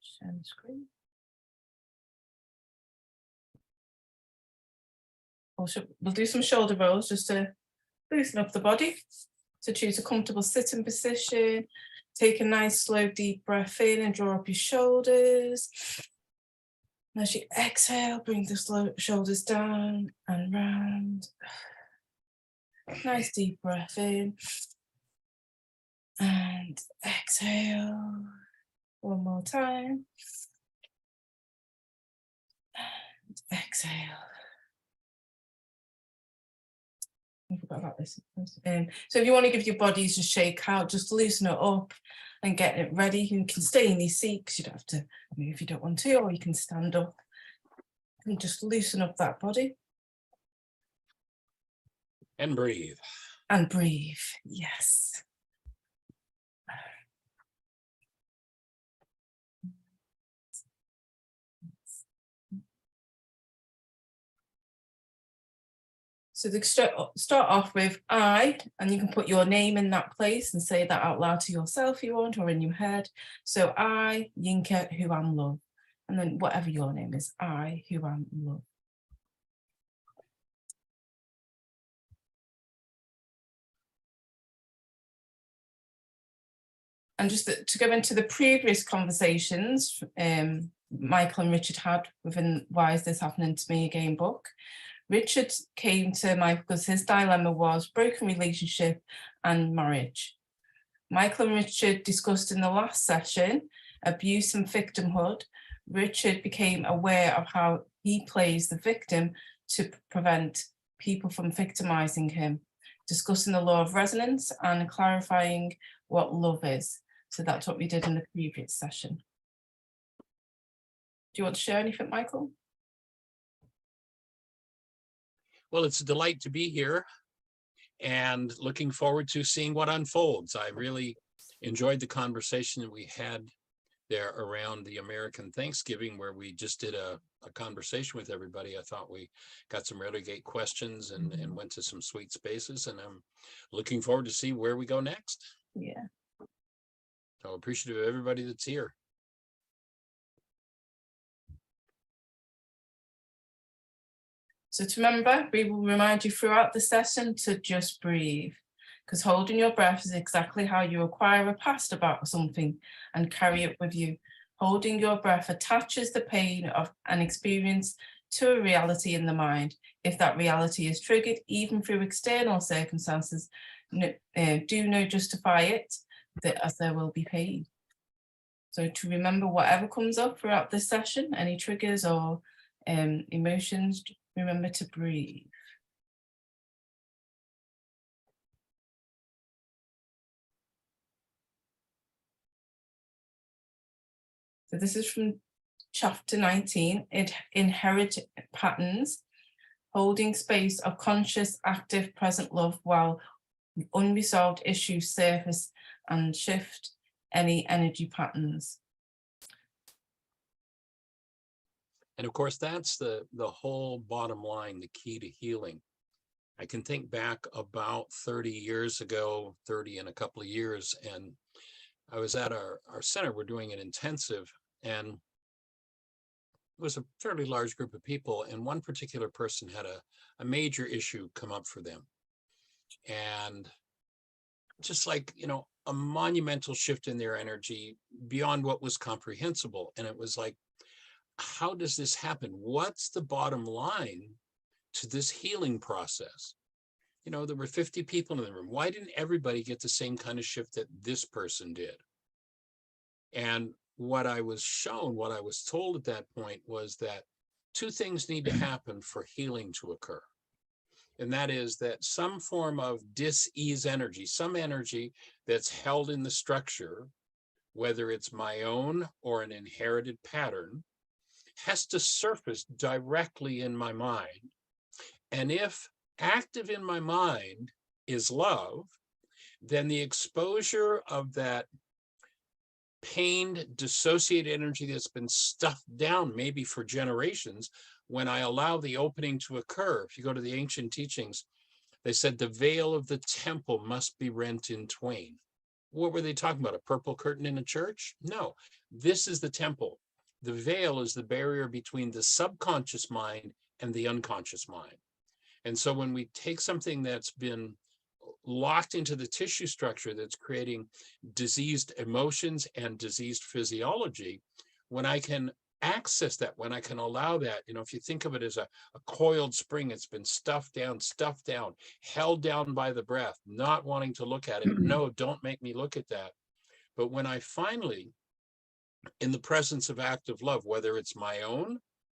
Share the screen. We'll do some shoulder rolls just to loosen up the body. So choose a comfortable sitting position. Take a nice slow deep breath in and draw up your shoulders. And as you exhale, bring the shoulders down and round. Nice deep breath in. And exhale. One more time. And exhale. I forgot about this. So if you want to give your bodies a shake out, just loosen it up and get it ready. You can stay in your seat because you don't have to move if you don't want to, or you can stand up and just loosen up that body. And breathe. And breathe, yes. So they start off with I, and you can put your name in that place and say that out loud to yourself if you want, or in your head. So I, Yinka, who am love. And then whatever your name is, I, who am love. And just to go into the previous conversations Michael and Richard had within Why Is This Happening to Me Again book, Richard came to Michael because his dilemma was broken relationship and marriage. Michael and Richard discussed in the last session abuse and victimhood. Richard became aware of how he plays the victim to prevent people from victimizing him, discussing the law of resonance and clarifying what love is. So that's what we did in the previous session. Do you want to share anything, Michael? Well, it's a delight to be here and looking forward to seeing what unfolds. I really enjoyed the conversation that we had there around the American Thanksgiving, where we just did a conversation with everybody. I thought we got some really great questions and went to some sweet spaces, and I'm looking forward to see where we go next. Yeah. So appreciative of everybody that's here. So to remember, we will remind you throughout the session to just breathe, because holding your breath is exactly how you acquire a past about something and carry it with you. Holding your breath attaches the pain of an experience to a reality in the mind. If that reality is triggered, even through external circumstances, do not justify it, as there will be pain. So to remember whatever comes up throughout this session, any triggers or emotions, remember to breathe. So this is from chapter 19, Inherited Patterns, holding space of conscious, active, present love while unresolved issues surface and shift any energy patterns. And of course, that's the whole bottom line, the key to healing. I can think back about 30 years ago, 30 in a couple of years, and I was at our center. We're doing an intensive, and it was a fairly large group of people, and one particular person had a major issue come up for them. And just like, you know, a monumental shift in their energy beyond what was comprehensible. And it was like, how does this happen? What's the bottom line to this healing process? You know, there were 50 people in the room. Why didn't everybody get the same kind of shift that this person did? And what I was shown, what I was told at that point was that two things need to happen for healing to occur. And that is that some form of dis-ease energy, some energy that's held in the structure, whether it's my own or an inherited pattern, has to surface directly in my mind. And if active in my mind is love, then the exposure of that pained, dissociated energy that's been stuffed down maybe for generations, when I allow the opening to occur. If you go to the ancient teachings, they said the veil of the temple must be rent in twain. What were they talking about? A purple curtain in a church? No, this is the temple. The veil is the barrier between the subconscious mind and the unconscious mind. And so when we take something that's been locked into the tissue structure that's creating diseased emotions and diseased physiology, when I can access that, when I can allow that, if you think of it as a coiled spring, it's been stuffed down, held down by the breath, not wanting to look at it. No, don't make me look at that. But when I finally, in the presence of active love, whether it's my own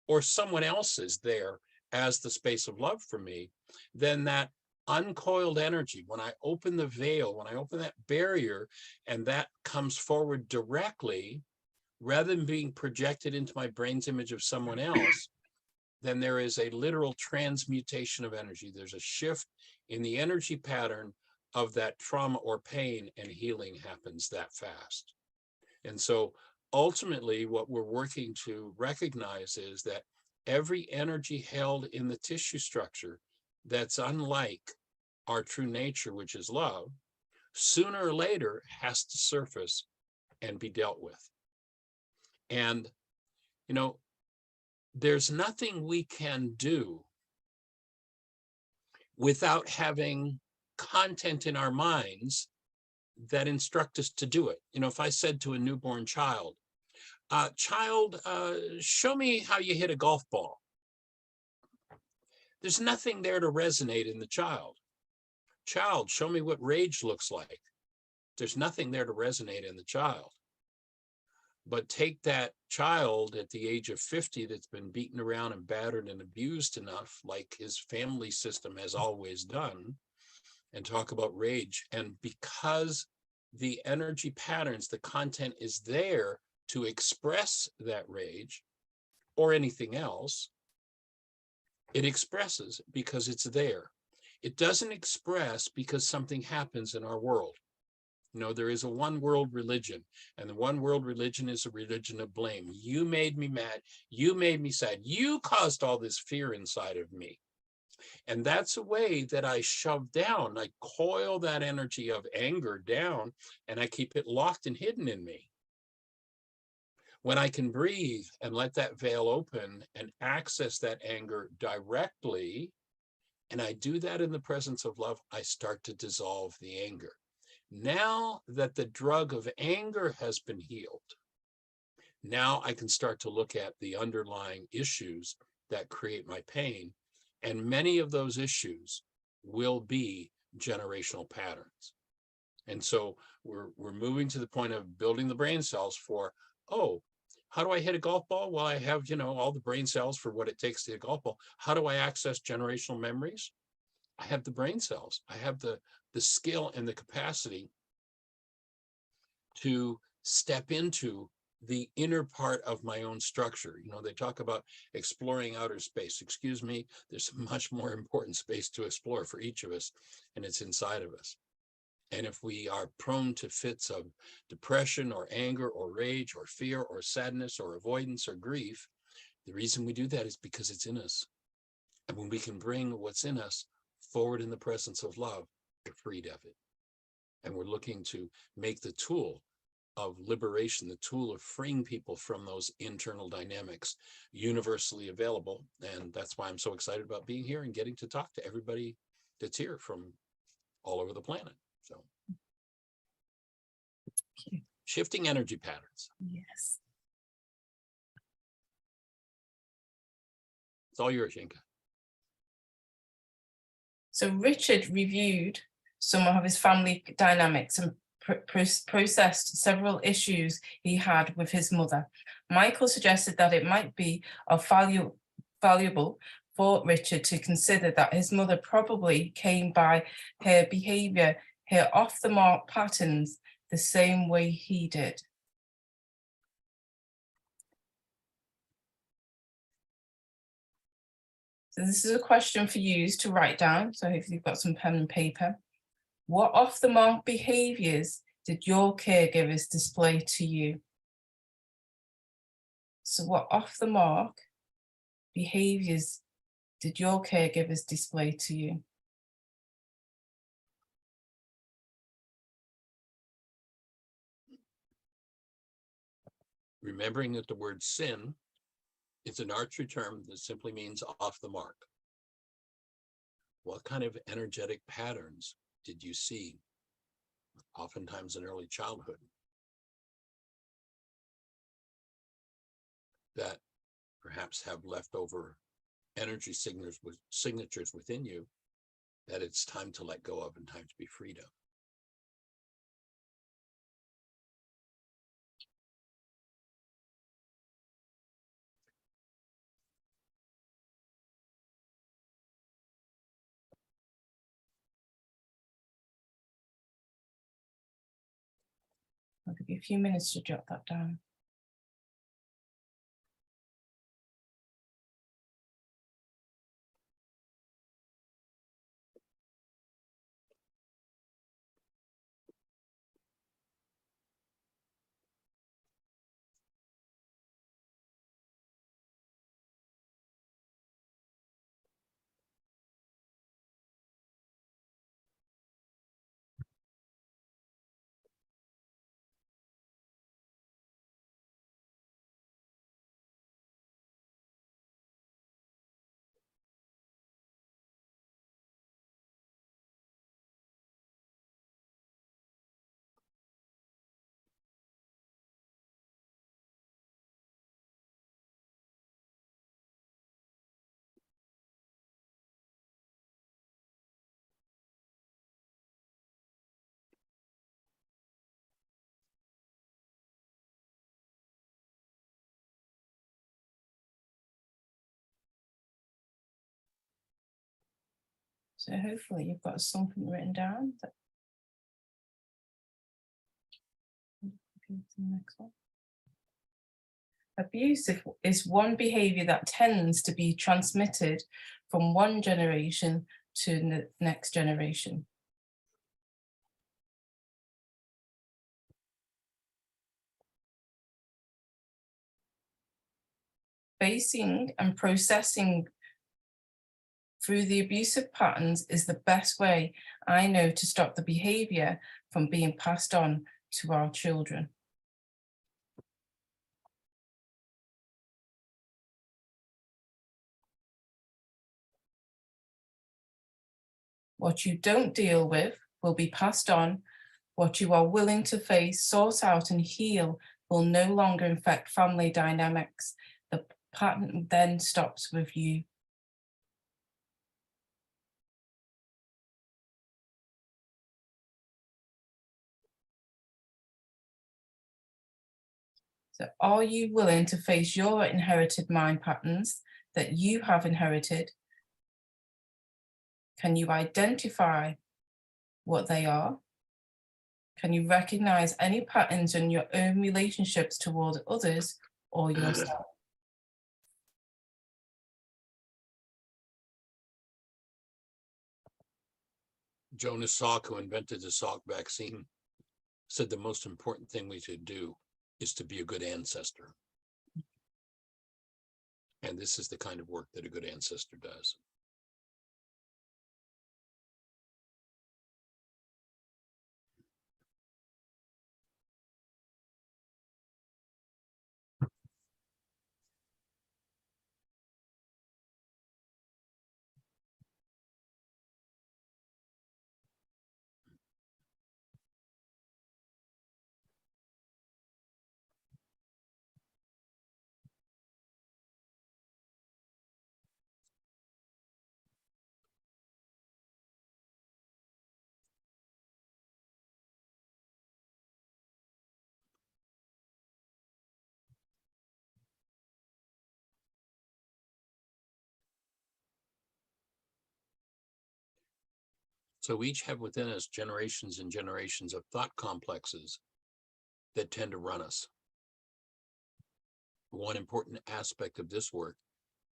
or someone else's there as the space of love for me, then that uncoiled energy, when I open the veil, when I open that barrier, and that comes forward directly, rather than being projected into my brain's image of someone else, then there is a literal transmutation of energy. There's a shift in the energy pattern of that trauma or pain, and healing happens that fast. And so ultimately, what we're working to recognize is that every energy held in the tissue structure that's unlike our true nature, which is love, sooner or later has to surface and be dealt with. And, there's nothing we can do without having content in our minds that instruct us to do it. If I said to a newborn child, show me how you hit a golf ball. There's nothing there to resonate in the child. Child, show me what rage looks like. There's nothing there to resonate in the child. But take that child at the age of 50 that's been beaten around and battered and abused enough, like his family system has always done, and talk about rage. And because the energy patterns, the content is there to express that rage or anything else, it expresses because it's there. It doesn't express because something happens in our world. There is a one world religion, and the one world religion is a religion of blame. You made me mad. You made me sad. You caused all this fear inside of me. And that's a way that I shove down. I coil that energy of anger down, and I keep it locked and hidden in me. When I can breathe and let that veil open and access that anger directly, and I do that in the presence of love, I start to dissolve the anger. Now that the drug of anger has been healed, now I can start to look at the underlying issues that create my pain. And many of those issues will be generational patterns. And so we're moving to the point of building the brain cells for, how do I hit a golf ball? Well, I have, all the brain cells for what it takes to hit a golf ball. How do I access generational memories? I have the brain cells. I have the skill and the capacity to step into the inner part of my own structure. They talk about exploring outer space. Excuse me, there's a much more important space to explore for each of us, and it's inside of us. And if we are prone to fits of depression or anger or rage or fear or sadness or avoidance or grief, the reason we do that is because it's in us. And when we can bring what's in us forward in the presence of love, we're freed of it. And we're looking to make the tool of liberation, the tool of freeing people from those internal dynamics, universally available. And that's why I'm so excited about being here and getting to talk to everybody that's here from all over the planet. So, shifting energy patterns. Yes. It's all yours, Yinka. So Richard reviewed some of his family dynamics and processed several issues he had with his mother. Michael suggested that it might be of valuable for Richard to consider that his mother probably came by her behavior, her off-the-mark patterns, the same way he did. So this is a question for you to write down. So hopefully you've got some pen and paper. What off-the-mark behaviors did your caregivers display to you? So what off-the-mark behaviors did your caregivers display to you? remembering that the word sin is an archery term that simply means off the mark. What kind of energetic patterns did you see, oftentimes in early childhood, that perhaps have leftover energy signatures within you that it's time to let go of and time to be freed of? I'll give you a few minutes to jot that down. So hopefully you've got something written down. Go to the next one. Abuse is one behavior that tends to be transmitted from one generation to the next generation. Facing and processing through the abusive patterns is the best way I know to stop the behavior from being passed on to our children. What you don't deal with will be passed on. What you are willing to face, sort out, and heal will no longer affect family dynamics. The pattern then stops with you. So are you willing to face your inherited mind patterns that you have inherited? Can you identify what they are? Can you recognize any patterns in your own relationships toward others or yourself? Jonas Salk, who invented the Salk vaccine, said the most important thing we should do is to be a good ancestor. And this is the kind of work that a good ancestor does. So we each have within us generations and generations of thought complexes that tend to run us. One important aspect of this work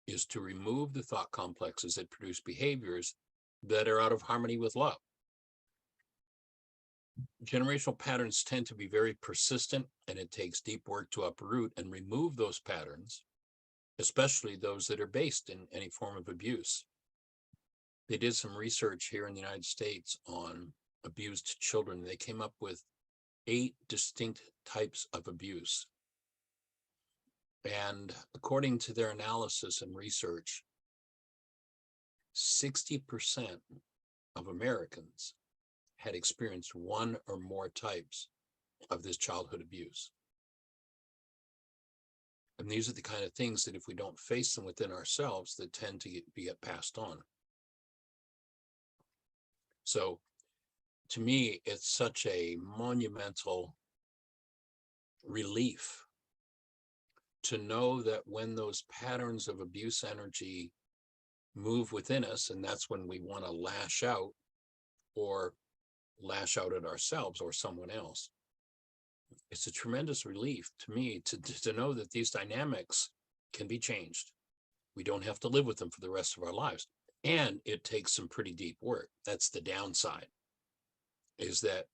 is to remove the thought complexes that produce behaviors that are out of harmony with love. Generational patterns tend to be very persistent, and it takes deep work to uproot and remove those patterns, especially those that are based in any form of abuse. They did some research here in the United States on abused children. They came up with 8 distinct types of abuse. And according to their analysis and research, 60% of Americans had experienced one or more types of this childhood abuse. And these are the kind of things that if we don't face them within ourselves, that tend to get passed on. So to me, it's such a monumental relief to know that when those patterns of abuse energy move within us, and that's when we want to lash out at ourselves or someone else, it's a tremendous relief to me to know that these dynamics can be changed. We don't have to live with them for the rest of our lives. And it takes some pretty deep work. That's the downside, is that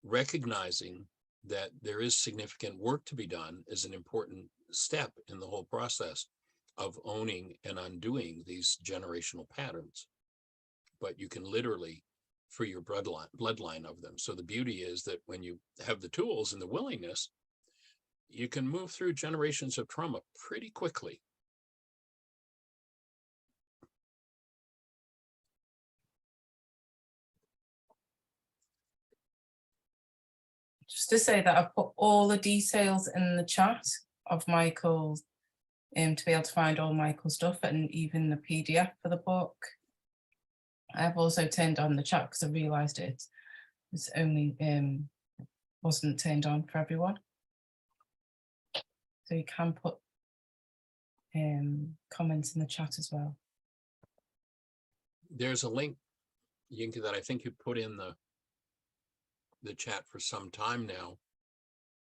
recognizing that there is significant work to be done is an important step in the whole process of owning and undoing these generational patterns. But you can literally free your bloodline of them. So the beauty is that when you have the tools and the willingness, you can move through generations of trauma pretty quickly. Just to say that I've put all the details in the chat of Michael's, to be able to find all Michael's stuff and even the PDF for the book. I've also turned on the chat because I realised it was only wasn't turned on for everyone. So you can put comments in the chat as well. There's a link, Yinka, that I think you put in the chat for some time now.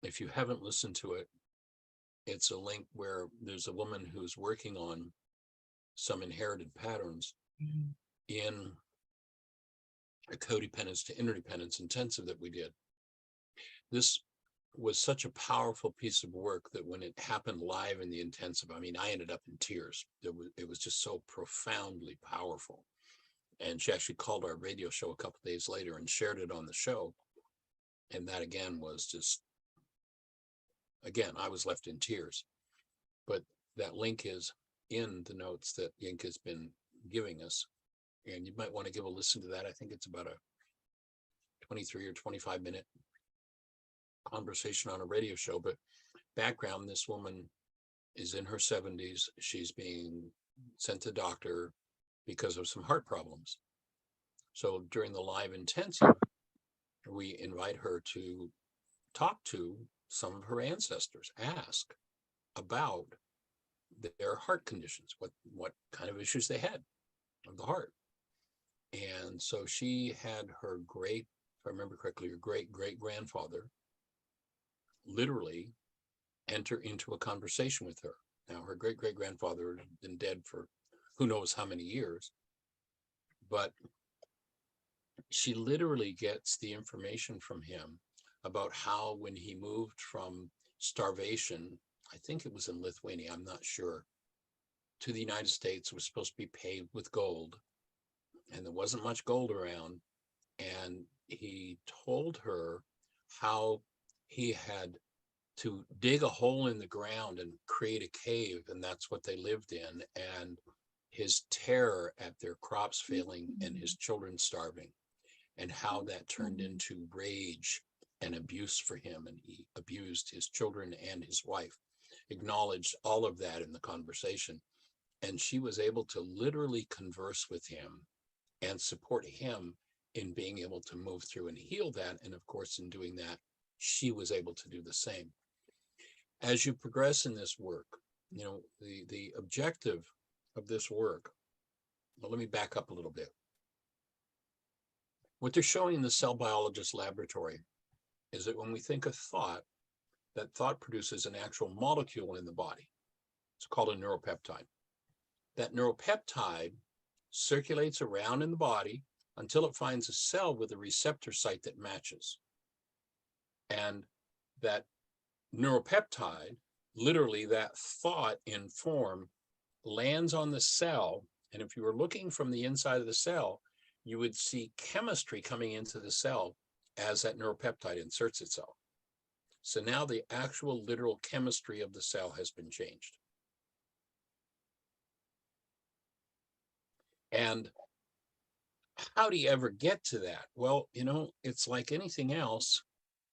If you haven't listened to it, it's a link where there's a woman who's working on some inherited patterns in a codependence to interdependence intensive that we did. This was such a powerful piece of work that when it happened live in the intensive, I mean, I ended up in tears. It was just so profoundly powerful. And she actually called our radio show a couple of days later and shared it on the show. And that again was just, again, I was left in tears. But that link is in the notes that Yinka has been giving us. And you might want to give a listen to that. I think it's about a 23 or 25 minute conversation on a radio show. But background, this woman is in her 70s. She's being sent to doctor because of some heart problems. So during the live intensive, we invite her to talk to some of her ancestors, ask about their heart conditions, what kind of issues they had of the heart. And so she had her great, if I remember correctly, her great-great-grandfather literally enter into a conversation with her. Now, her great-great-grandfather had been dead for who knows how many years, but she literally gets the information from him about how when he moved from starvation, I think it was in Lithuania, I'm not sure, to the United States, was supposed to be paved with gold, and there wasn't much gold around. And he told her how he had to dig a hole in the ground and create a cave, and that's what they lived in, and his terror at their crops failing and his children starving, and how that turned into rage and abuse for him, and he abused his children and his wife. Acknowledged all of that in the conversation, and she was able to literally converse with him and support him in being able to move through and heal that. And of course, in doing that, she was able to do the same. As you progress in this work, you know, the objective of this work, well, let me back up a little bit. What they're showing in the cell biologist laboratory is that when we think of thought, that thought produces an actual molecule in the body. It's called a neuropeptide. That neuropeptide circulates around in the body until it finds a cell with a receptor site that matches. And that neuropeptide, literally that thought in form, lands on the cell. And if you were looking from the inside of the cell, you would see chemistry coming into the cell as that neuropeptide inserts itself. So now the actual literal chemistry of the cell has been changed. And how do you ever get to that? Well, you know, it's like anything else.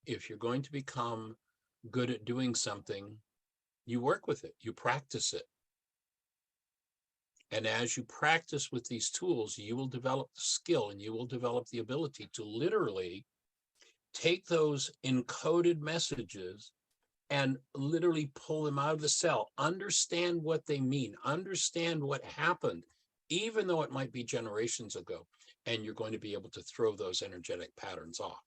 If you're going to become good at doing something, you work with it, you practice it. And as you practice with these tools, you will develop the skill and you will develop the ability to literally take those encoded messages and literally pull them out of the cell, understand what they mean, understand what happened, even though it might be generations ago, and you're going to be able to throw those energetic patterns off.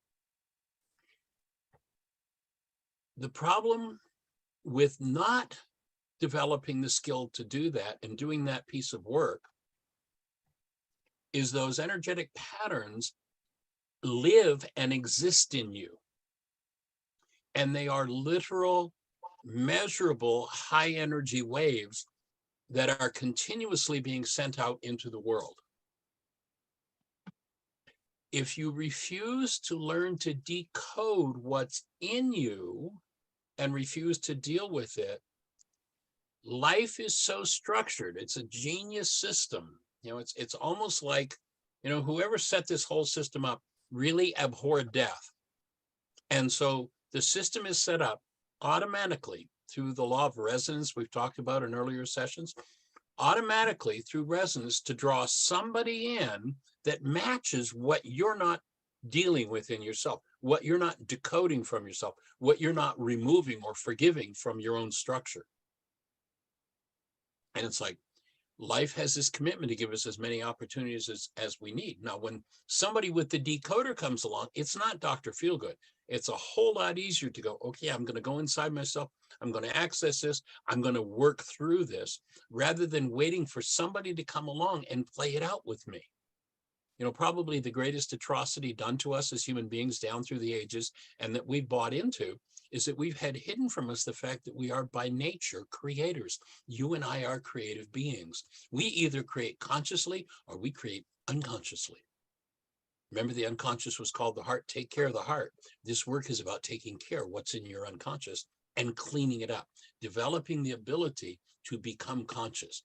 The problem with not developing the skill to do that and doing that piece of work is those energetic patterns live and exist in you. And they are literal, measurable, high energy waves that are continuously being sent out into the world. If you refuse to learn to decode what's in you and refuse to deal with it, life is so structured. It's a genius system. You know, it's almost like, you know, whoever set this whole system up really abhorred death. And so the system is set up automatically through the law of resonance we've talked about in earlier sessions, automatically through resonance to draw somebody in that matches what you're not dealing with in yourself, what you're not decoding from yourself, what you're not removing or forgiving from your own structure. And it's like life has this commitment to give us as many opportunities as we need. Now, when somebody with the decoder comes along, it's not Dr. Feelgood. It's a whole lot easier to go, okay, I'm going to go inside myself. I'm going to access this. I'm going to work through this rather than waiting for somebody to come along and play it out with me. You know, probably the greatest atrocity done to us as human beings down through the ages and that we've bought into is that we've had hidden from us the fact that we are by nature creators. You and I are creative beings. We either create consciously or we create unconsciously. Remember, the unconscious was called the heart. Take care of the heart. This work is about taking care of what's in your unconscious and cleaning it up, developing the ability to become conscious.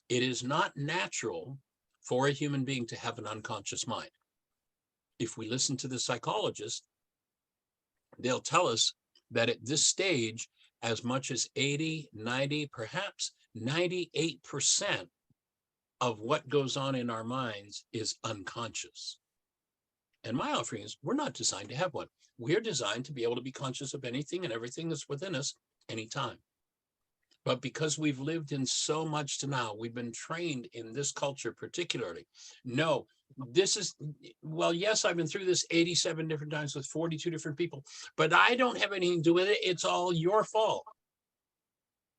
It is not natural for a human being to have an unconscious mind. If we listen to the psychologists, they'll tell us that at this stage, as much as 80, 90, perhaps 98% of what goes on in our minds is unconscious. And my offering is, we're not designed to have one. We're designed to be able to be conscious of anything and everything that's within us anytime. But because we've lived in so much to now, we've been trained in this culture particularly. No, this is, well, yes, I've been through this 87 different times with 42 different people, but I don't have anything to do with it. It's all your fault.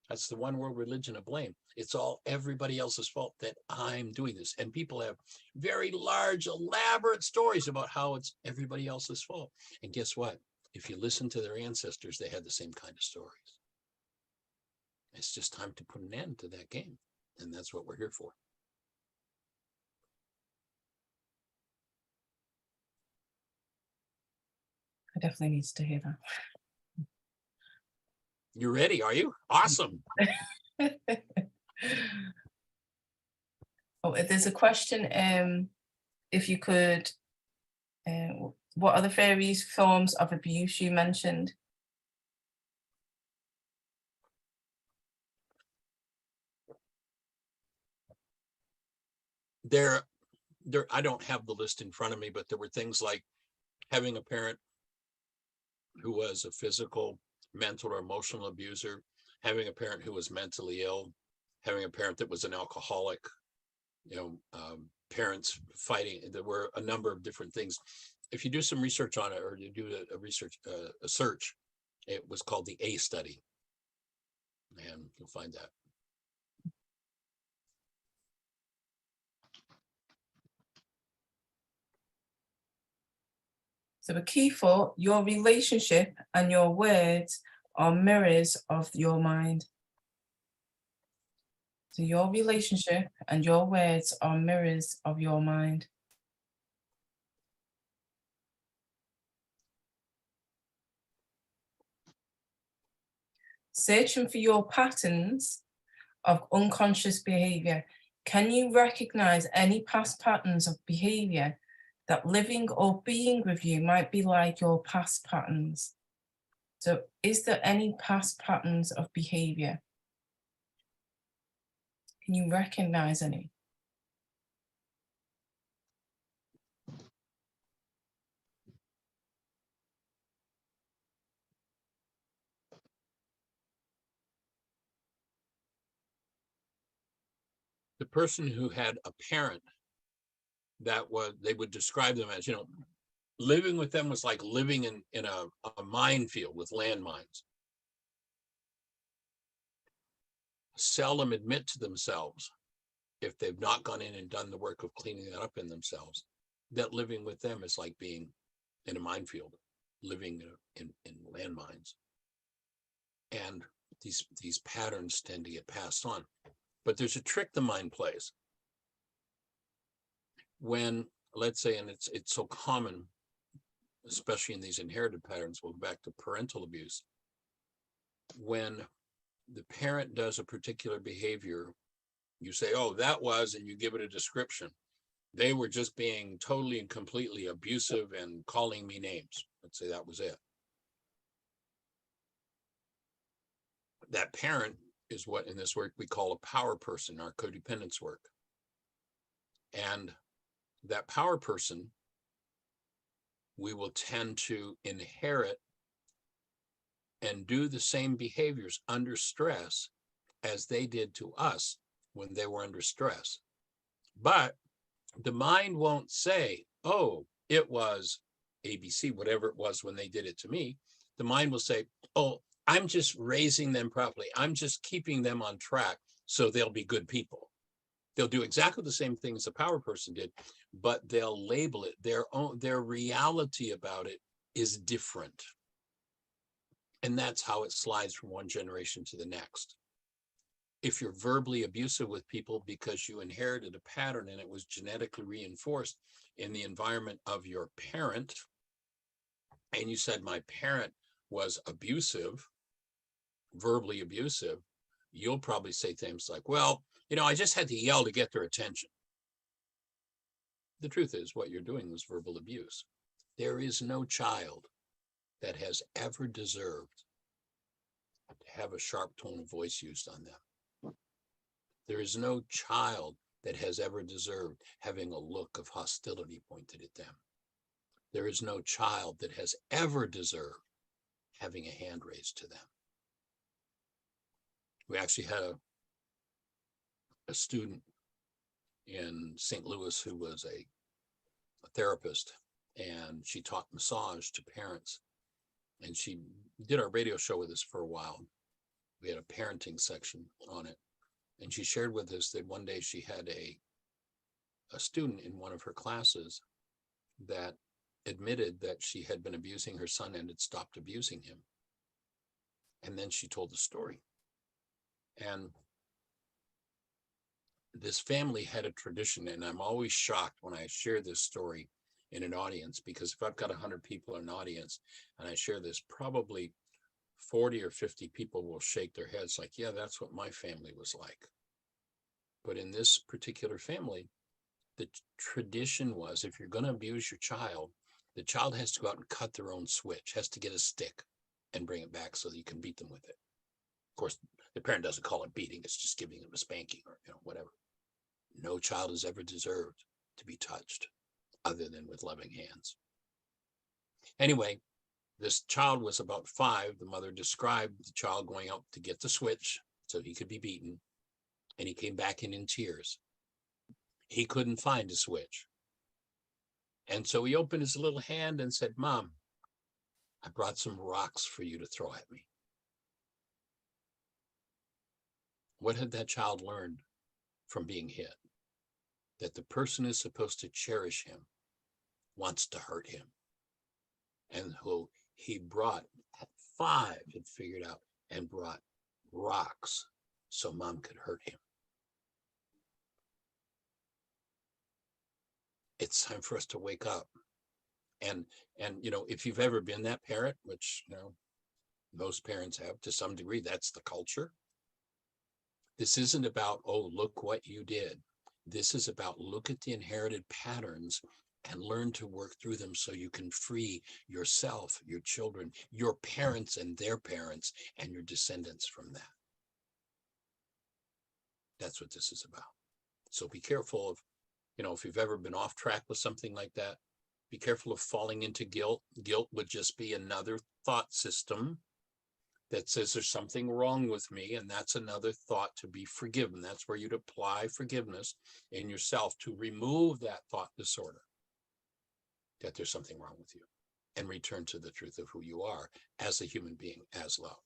That's the one world religion of blame. It's all everybody else's fault that I'm doing this. And people have very large, elaborate stories about how it's everybody else's fault. And guess what? If you listen to their ancestors, they had the same kind of stories. It's just time to put an end to that game. And that's what we're here for. I definitely need to hear that. You ready? Are you? Awesome. Oh, there's a question. If you could, what are the various forms of abuse you mentioned? There, I don't have the list in front of me, but there were things like having a parent who was a physical, mental, or emotional abuser, having a parent who was mentally ill, having a parent that was an alcoholic, parents fighting. There were a number of different things. If you do some research on it, or you do a search, it was called the A study, and you'll find that. So a key thought, your relationship and your words are mirrors of your mind. So your relationship and your words are mirrors of your mind. searching for your patterns of unconscious behavior. Can you recognize any past patterns of behavior that living or being with you might be like your past patterns? So is there any past patterns of behavior? Can you recognize any? The person who had a parent that was, they would describe them as, living with them was like living in a minefield with landmines. Seldom admit to themselves, if they've not gone in and done the work of cleaning that up in themselves, that living with them is like being in a minefield, living in landmines. And these patterns tend to get passed on. But there's a trick the mind plays. When, let's say, and it's so common, especially in these inherited patterns, we'll go back to parental abuse. When the parent does a particular behavior, you say, oh, that was, and you give it a description. They were just being totally and completely abusive and calling me names. Let's say that was it. That parent is what in this work we call a power person, our codependence work. And that power person, we will tend to inherit and do the same behaviors under stress as they did to us when they were under stress. But the mind won't say, oh, it was ABC, whatever it was when they did it to me. The mind will say, oh, I'm just raising them properly. I'm just keeping them on track so they'll be good people. They'll do exactly the same thing as a power person did, but they'll label it their reality about it is different. And that's how it slides from one generation to the next. If you're verbally abusive with people because you inherited a pattern and it was genetically reinforced in the environment of your parent, and you said my parent was abusive, verbally abusive, you'll probably say things like, well, I just had to yell to get their attention. The truth is, what you're doing was verbal abuse. There is no child that has ever deserved to have a sharp tone of voice used on them. There is no child that has ever deserved having a look of hostility pointed at them. There is no child that has ever deserved having a hand raised to them. We actually had a student in St. Louis who was a therapist, and she taught massage to parents. And she did our radio show with us for a while. We had a parenting section on it. And she shared with us that one day she had a student in one of her classes that admitted that she had been abusing her son and had stopped abusing him. And then she told the story. And this family had a tradition, and I'm always shocked when I share this story in an audience, because if I've got 100 people in an audience and I share this, probably 40 or 50 people will shake their heads like, yeah, that's what my family was like. But in this particular family, the tradition was, if you're going to abuse your child, the child has to go out and cut their own switch, has to get a stick and bring it back so that you can beat them with it. Of course, the parent doesn't call it beating, it's just giving them a spanking or whatever. No child has ever deserved to be touched other than with loving hands. Anyway, this child was about 5. The mother described the child going out to get the switch so he could be beaten, and he came back in tears. He couldn't find a switch. And so he opened his little hand and said, Mom, I brought some rocks for you to throw at me. What had that child learned from being hit? That the person who's supposed to cherish him wants to hurt him. And who he brought at 5 had figured out and brought rocks so Mom could hurt him. It's time for us to wake up. And if you've ever been that parent, which Most parents have to some degree. That's the culture. This isn't about, oh, look what you did. This is about look at the inherited patterns and learn to work through them so you can free yourself, your children, your parents and their parents, and your descendants from that. That's what this is about. So be careful of, if you've ever been off track with something like that, be careful of falling into guilt. Guilt would just be another thought system that says there's something wrong with me, and that's another thought to be forgiven. That's where you'd apply forgiveness in yourself to remove that thought disorder, that there's something wrong with you, and return to the truth of who you are as a human being, as love.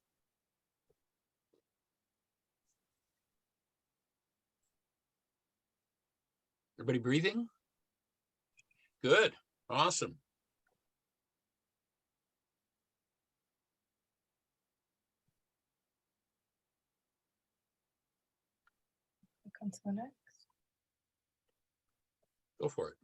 Everybody breathing? Good. Awesome. Come to the next. Go for it.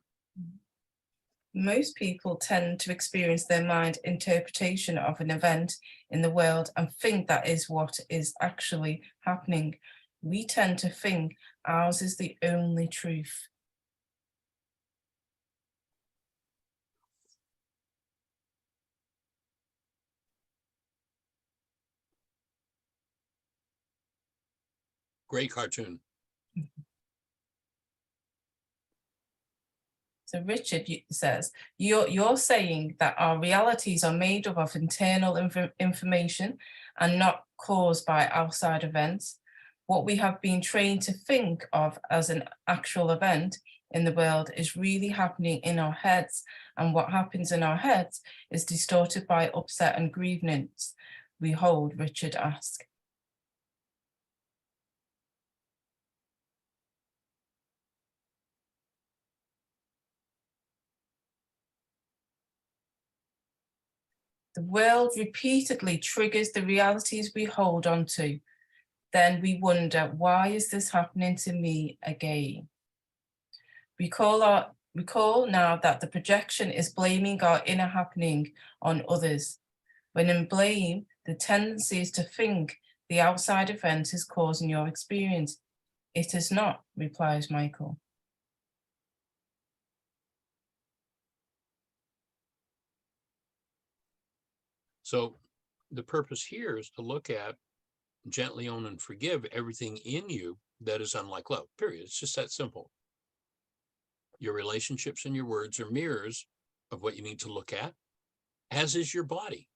Most people tend to experience their mind interpretation of an event in the world and think that is what is actually happening. We tend to think ours is the only truth. Great cartoon. So Richard says, you're saying that our realities are made up of internal information and not caused by outside events. What we have been trained to think of as an actual event in the world is really happening in our heads. And what happens in our heads is distorted by upset and grievance we hold, Richard asked. The world repeatedly triggers the realities we hold on to. Then we wonder, why is this happening to me again? Recall now that the projection is blaming our inner happening on others. When in blame, the tendency is to think the outside event is causing your experience. It is not, replies Michael. So the purpose here is to look at, gently own and forgive everything in you that is unlike love, period. It's just that simple. Your relationships and your words are mirrors of what you need to look at, as is your body.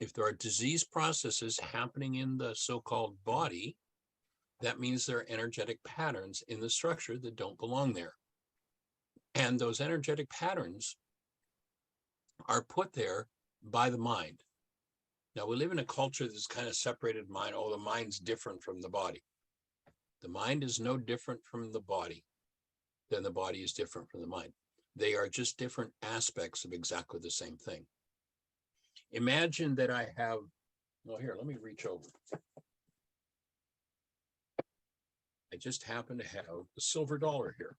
If there are disease processes happening in the so-called body, that means there are energetic patterns in the structure that don't belong there. And those energetic patterns are put there by the mind. Now, we live in a culture that's kind of separated mind. Oh, the mind's different from the body. The mind is no different from the body than the body is different from the mind. They are just different aspects of exactly the same thing. Imagine that I have, well, here, let me reach over. I just happen to have a silver dollar here.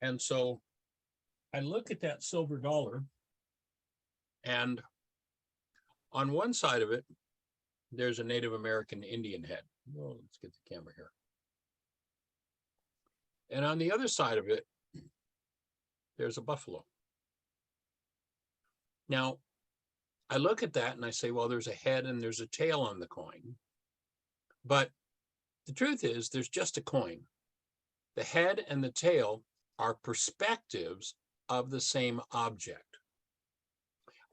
And so I look at that silver dollar, and on one side of it, there's a Native American Indian head. Well, let's get the camera here. And on the other side of it, there's a buffalo. Now, I look at that and I say, well, there's a head and there's a tail on the coin. But the truth is, there's just a coin. The head and the tail are perspectives of the same object.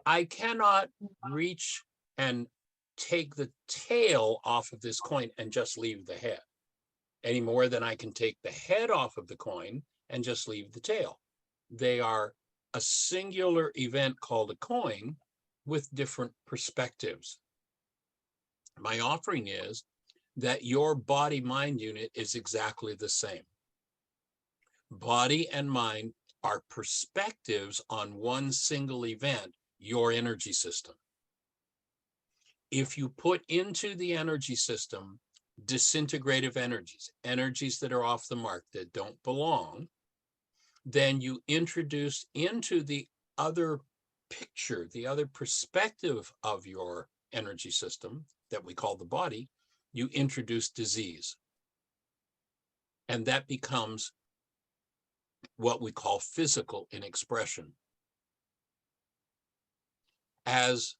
I cannot reach and take the tail off of this coin and just leave the head, any more than I can take the head off of the coin and just leave the tail. They are a singular event called a coin with different perspectives. My offering is that your body-mind unit is exactly the same. Body and mind are perspectives on one single event, your energy system. If you put into the energy system disintegrative energies, energies that are off the mark, that don't belong, then you introduce into the other picture, the other perspective of your energy system that we call the body, you introduce disease. And that becomes what we call physical in expression. As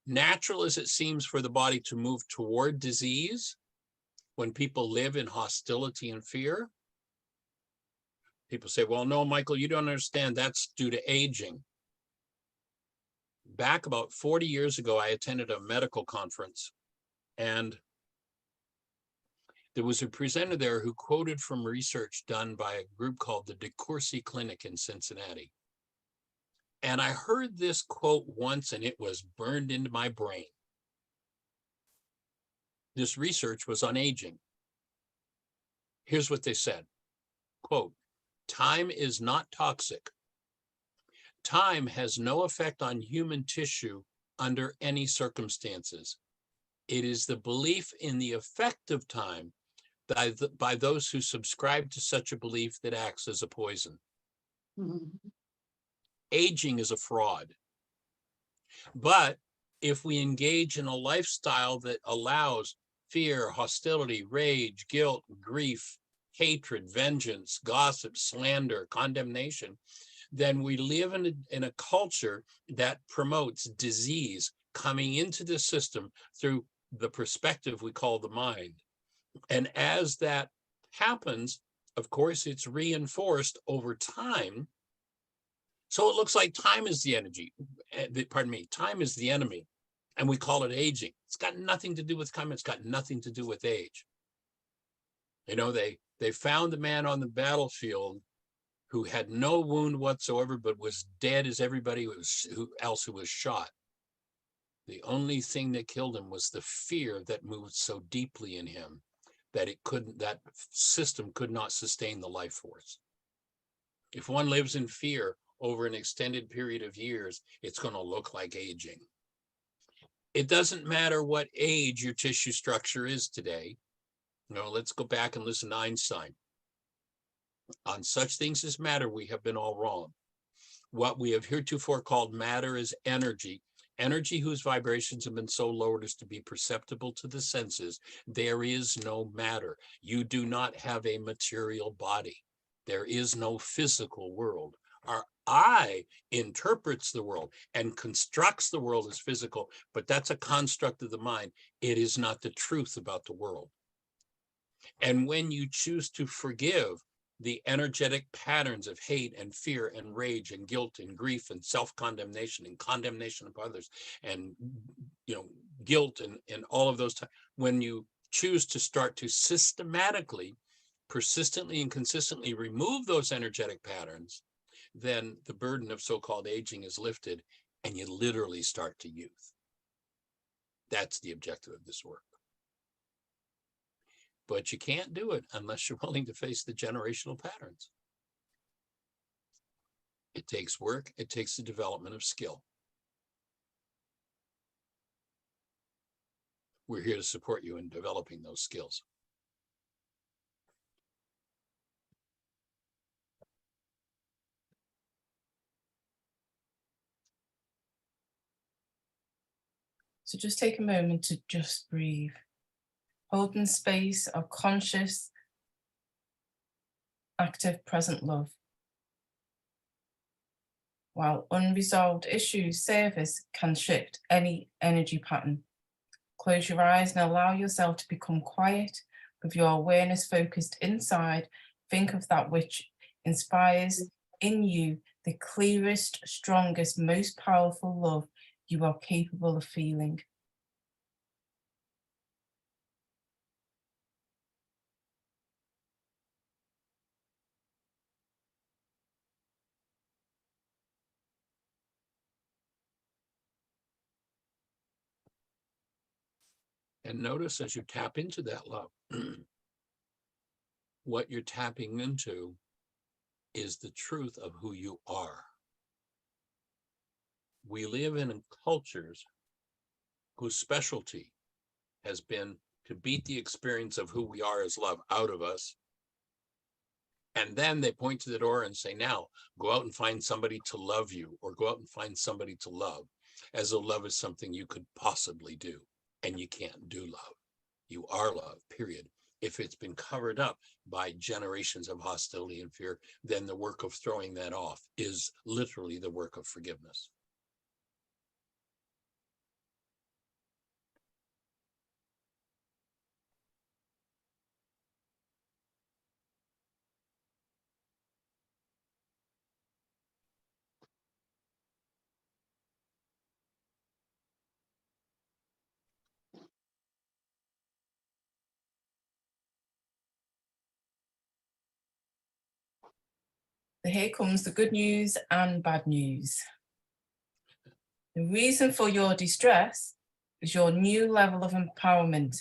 natural as it seems for the body to move toward disease, when people live in hostility and fear, people say, well, no, Michael, you don't understand. That's due to aging. Back about 40 years ago, I attended a medical conference, and there was a presenter there who quoted from research done by a group called the DeCourcy Clinic in Cincinnati. And I heard this quote once, and it was burned into my brain. This research was on aging. Here's what they said, quote, "Time is not toxic. Time has no effect on human tissue under any circumstances. It is the belief in the effect of time by those who subscribe to such a belief that acts as a poison." Mm-hmm. Aging is a fraud. But if we engage in a lifestyle that allows fear, hostility, rage, guilt, grief, hatred, vengeance, gossip, slander, condemnation, then we live in a culture that promotes disease coming into the system through the perspective we call the mind. And as that happens, of course, it's reinforced over time. So it looks like time is the energy, time is the enemy, and we call it aging. It's got nothing to do with time. It's got nothing to do with age. You know, they found the man on the battlefield who had no wound whatsoever, but was dead as everybody else who was shot. The only thing that killed him was the fear that moved so deeply in him that that system could not sustain the life force. If one lives in fear over an extended period of years, it's going to look like aging. It doesn't matter what age your tissue structure is today. You know, let's go back and listen to Einstein. On such things as matter, we have been all wrong. What we have heretofore called matter is energy, energy whose vibrations have been so lowered as to be perceptible to the senses. There is no matter. You do not have a material body. There is no physical world. Our eye interprets the world and constructs the world as physical, but that's a construct of the mind. It is not the truth about the world. And when you choose to forgive the energetic patterns of hate and fear and rage and guilt and grief and self-condemnation and condemnation of others and, you know, guilt and all of those, when you choose to start to systematically, persistently and consistently remove those energetic patterns, then the burden of so-called aging is lifted and you literally start to youth. That's the objective of this work. But you can't do it unless you're willing to face the generational patterns. It takes work. It takes the development of skill. We're here to support you in developing those skills. So just take a moment to just breathe. Holding space of conscious, active, present love. While unresolved issues surface can shift any energy pattern. Close your eyes and allow yourself to become quiet with your awareness focused inside. Think of that which inspires in you the clearest, strongest, most powerful love you are capable of feeling. And notice as you tap into that love, what you're tapping into is the truth of who you are. We live in cultures whose specialty has been to beat the experience of who we are as love out of us And then they point to the door and say, now go out and find somebody to love you, or go out and find somebody to love, as though love is something you could possibly do. And you can't do love. You are love, period. If it's been covered up by generations of hostility and fear, then the work of throwing that off is literally the work of forgiveness. So here comes the good news and bad news. The reason for your distress is your new level of empowerment.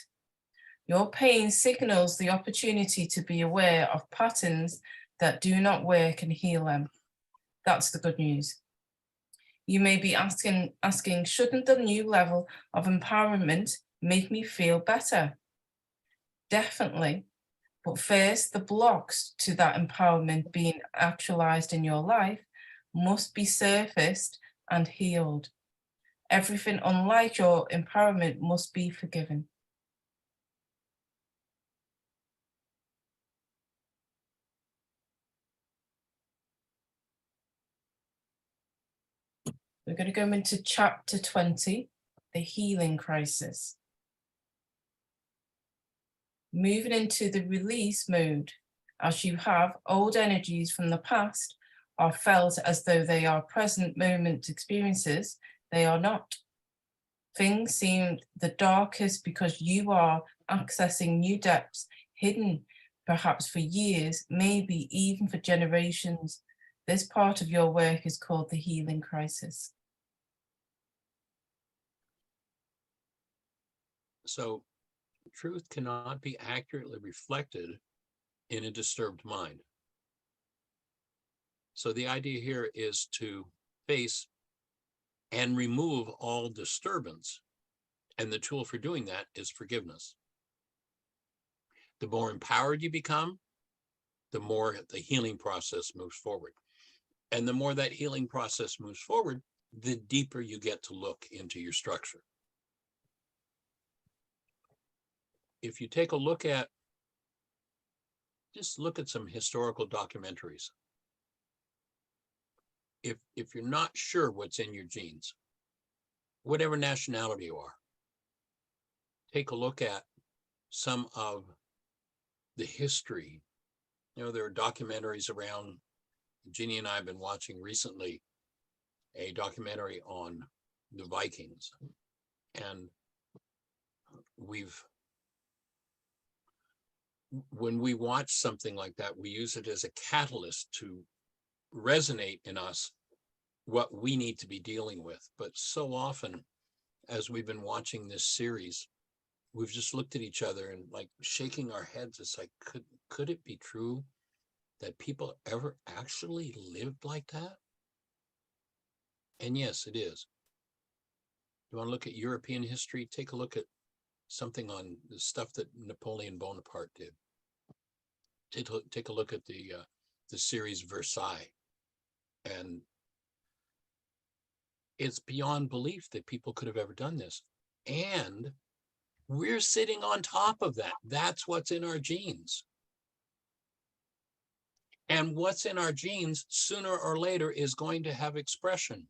Your pain signals the opportunity to be aware of patterns that do not work and heal them. That's the good news. You may be asking, shouldn't the new level of empowerment make me feel better? Definitely. But first, the blocks to that empowerment being actualized in your life must be surfaced and healed. Everything unlike your empowerment must be forgiven. We're going to go into chapter 20, the healing crisis. Moving into the release mode, as you have old energies from the past are felt as though they are present moment experiences, they are not. Things seem the darkest because you are accessing new depths hidden perhaps for years, maybe even for generations. This part of your work is called the healing crisis. So truth cannot be accurately reflected in a disturbed mind. So the idea here is to face and remove all disturbance. And the tool for doing that is forgiveness. The more empowered you become, the more the healing process moves forward. And the more that healing process moves forward, the deeper you get to look into your structure. If you take a look at, just look at some historical documentaries. If you're not sure what's in your genes, whatever nationality you are, take a look at some of the history. You know, there are documentaries around. Jeannie and I have been watching recently a documentary on the Vikings. And when we watch something like that, we use it as a catalyst to resonate in us what we need to be dealing with. But so often, as we've been watching this series, we've just looked at each other and like shaking our heads. It's like, could it be true that people ever actually lived like that? And yes, it is. You want to look at European history? Take a look at something on the stuff that Napoleon Bonaparte did. Take a look at the series Versailles, and it's beyond belief that people could have ever done this. And we're sitting on top of that. That's what's in our genes. And what's in our genes, sooner or later, is going to have expression.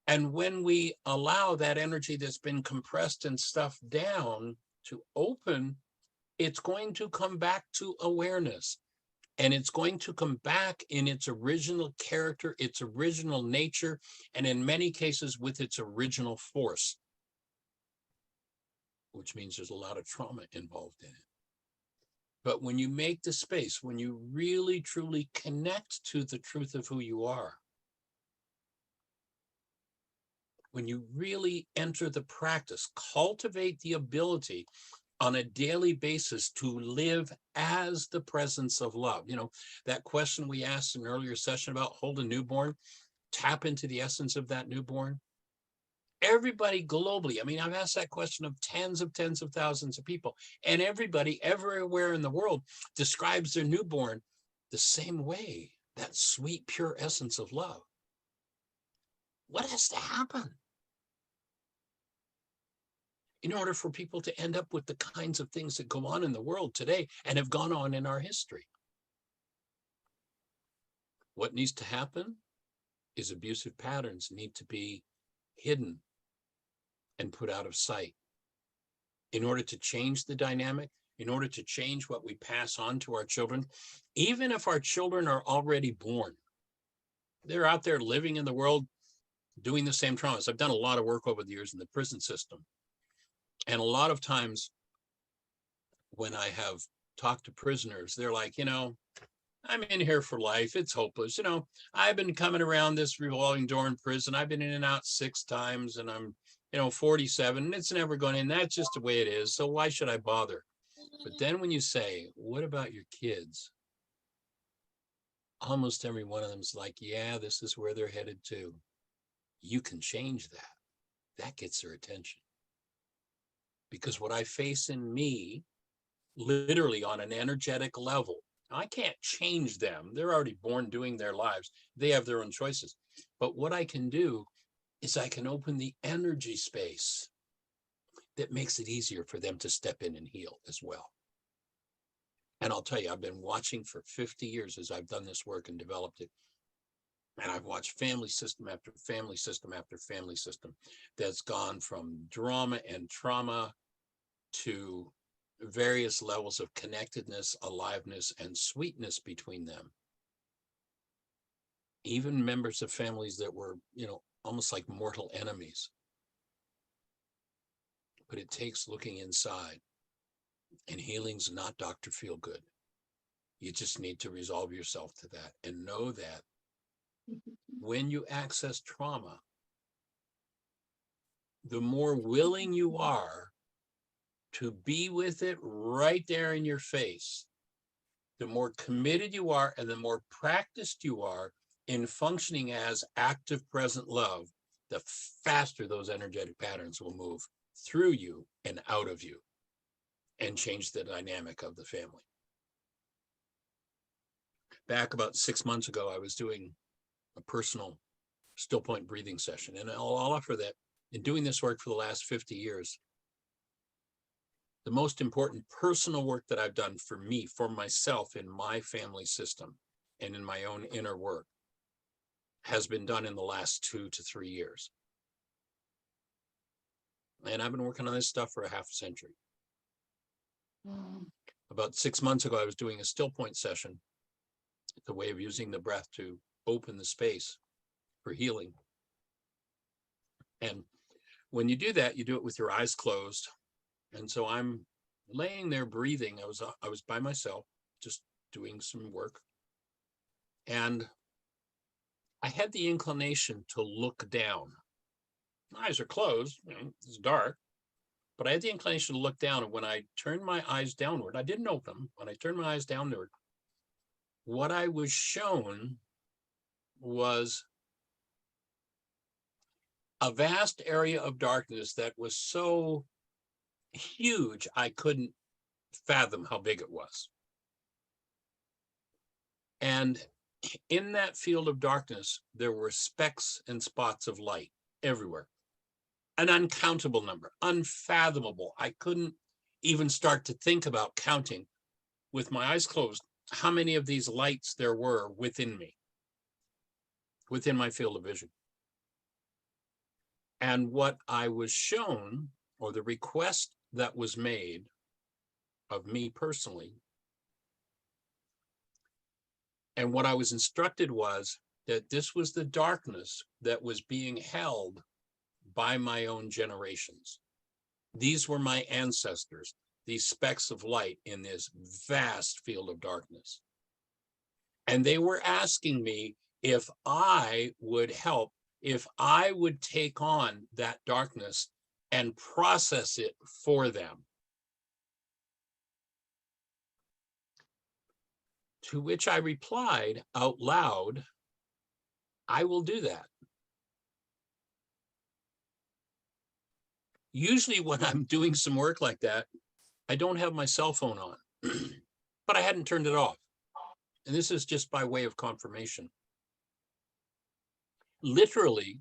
And when we allow that energy that's been compressed and stuffed down to open, it's going to come back to awareness. And it's going to come back in its original character, its original nature, and in many cases with its original force, which means there's a lot of trauma involved in it. But when you make the space, when you really, truly connect to the truth of who you are, when you really enter the practice, cultivate the ability on a daily basis to live as the presence of love. You know, that question we asked in an earlier session about hold a newborn, tap into the essence of that newborn. Everybody globally, I mean, I've asked that question of tens of thousands of people, and everybody everywhere in the world describes their newborn the same way, that sweet, pure essence of love. What has to happen in order for people to end up with the kinds of things that go on in the world today and have gone on in our history? What needs to happen is abusive patterns need to be hidden and put out of sight. In order to change the dynamic, in order to change what we pass on to our children, even if our children are already born, they're out there living in the world, doing the same traumas. I've done a lot of work over the years in the prison system. And a lot of times when I have talked to prisoners, they're like, I'm in here for life. It's hopeless. I've been coming around this revolving door in prison. I've been in and out 6 times and I'm, 47 and it's never going in. That's just the way it is. So why should I bother? But then when you say, what about your kids? Almost every one of them is like, yeah, this is where they're headed to. You can change that. That gets their attention. Because what I face in me, literally on an energetic level, I can't change them. They're already born doing their lives. They have their own choices. But what I can do is I can open the energy space that makes it easier for them to step in and heal as well. And I'll tell you, I've been watching for 50 years as I've done this work and developed it. And I've watched family system after family system after family system that's gone from drama and trauma to various levels of connectedness, aliveness, and sweetness between them. Even members of families that were, almost like mortal enemies. But it takes looking inside. And healing's not Dr. Feelgood. You just need to resolve yourself to that and know that when you access trauma, the more willing you are to be with it right there in your face, the more committed you are and the more practiced you are in functioning as active present love, the faster those energetic patterns will move through you and out of you and change the dynamic of the family. Back about 6 months ago, I was doing a personal still point breathing session. And I'll offer that in doing this work for the last 50 years, the most important personal work that I've done for me, for myself in my family system and in my own inner work has been done in the last 2 to 3 years. And I've been working on this stuff for a half a century. About 6 months ago, I was doing a still point session, the way of using the breath to open the space for healing. And when you do that, you do it with your eyes closed. And so I'm laying there breathing. I was by myself, just doing some work. And I had the inclination to look down. My eyes are closed, it's dark, but I had the inclination to look down. And when I turned my eyes downward, I didn't open them. When I turned my eyes downward, what I was shown was a vast area of darkness that was so huge, I couldn't fathom how big it was. And in that field of darkness, there were specks and spots of light everywhere. An uncountable number, unfathomable. I couldn't even start to think about counting with my eyes closed how many of these lights there were within me, within my field of vision. And what I was shown, or the request that was made of me personally, and what I was instructed was that this was the darkness that was being held by my own generations. These were my ancestors, these specks of light in this vast field of darkness. And they were asking me if I would help, if I would take on that darkness and process it for them. To which I replied out loud, I will do that. Usually when I'm doing some work like that, I don't have my cell phone on, but I hadn't turned it off. and this is just by way of confirmation. Literally,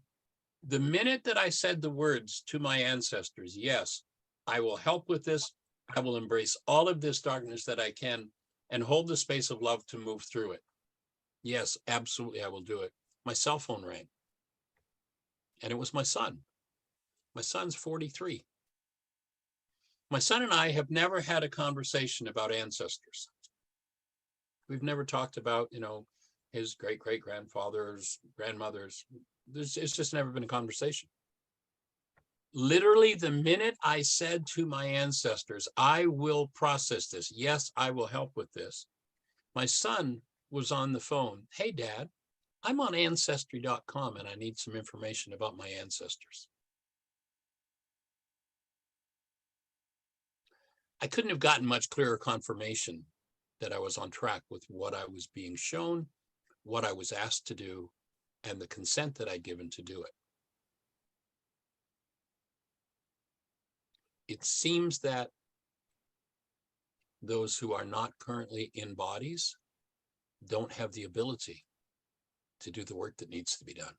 the minute that I said the words to my ancestors, yes, I will help with this, I will embrace all of this darkness that I can and hold the space of love to move through it. Yes, absolutely, I will do it. My cell phone rang, and it was my son. My son's 43. My son and I have never had a conversation about ancestors. We've never talked about, his great-great-grandfathers, grandmothers. It's just never been a conversation. Literally, the minute I said to my ancestors, I will process this. Yes, I will help with this. My son was on the phone. Hey, Dad, I'm on Ancestry.com and I need some information about my ancestors. I couldn't have gotten much clearer confirmation that I was on track with what I was being shown, what I was asked to do, and the consent that I'd given to do it. It seems that those who are not currently in bodies don't have the ability to do the work that needs to be done.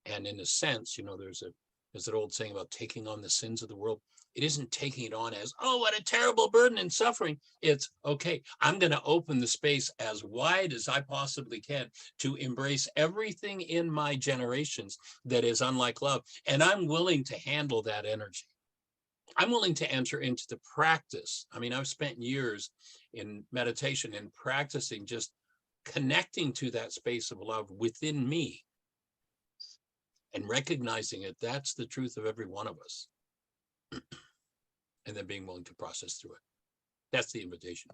And in a sense, there's that old saying about taking on the sins of the world. It isn't taking it on as, oh, what a terrible burden and suffering. It's, okay, I'm going to open the space as wide as I possibly can to embrace everything in my generations that is unlike love. And I'm willing to handle that energy. I'm willing to enter into the practice. I mean, I've spent years in meditation and practicing just connecting to that space of love within me and recognizing it. That's the truth of every one of us. And then being willing to process through it. That's the invitation.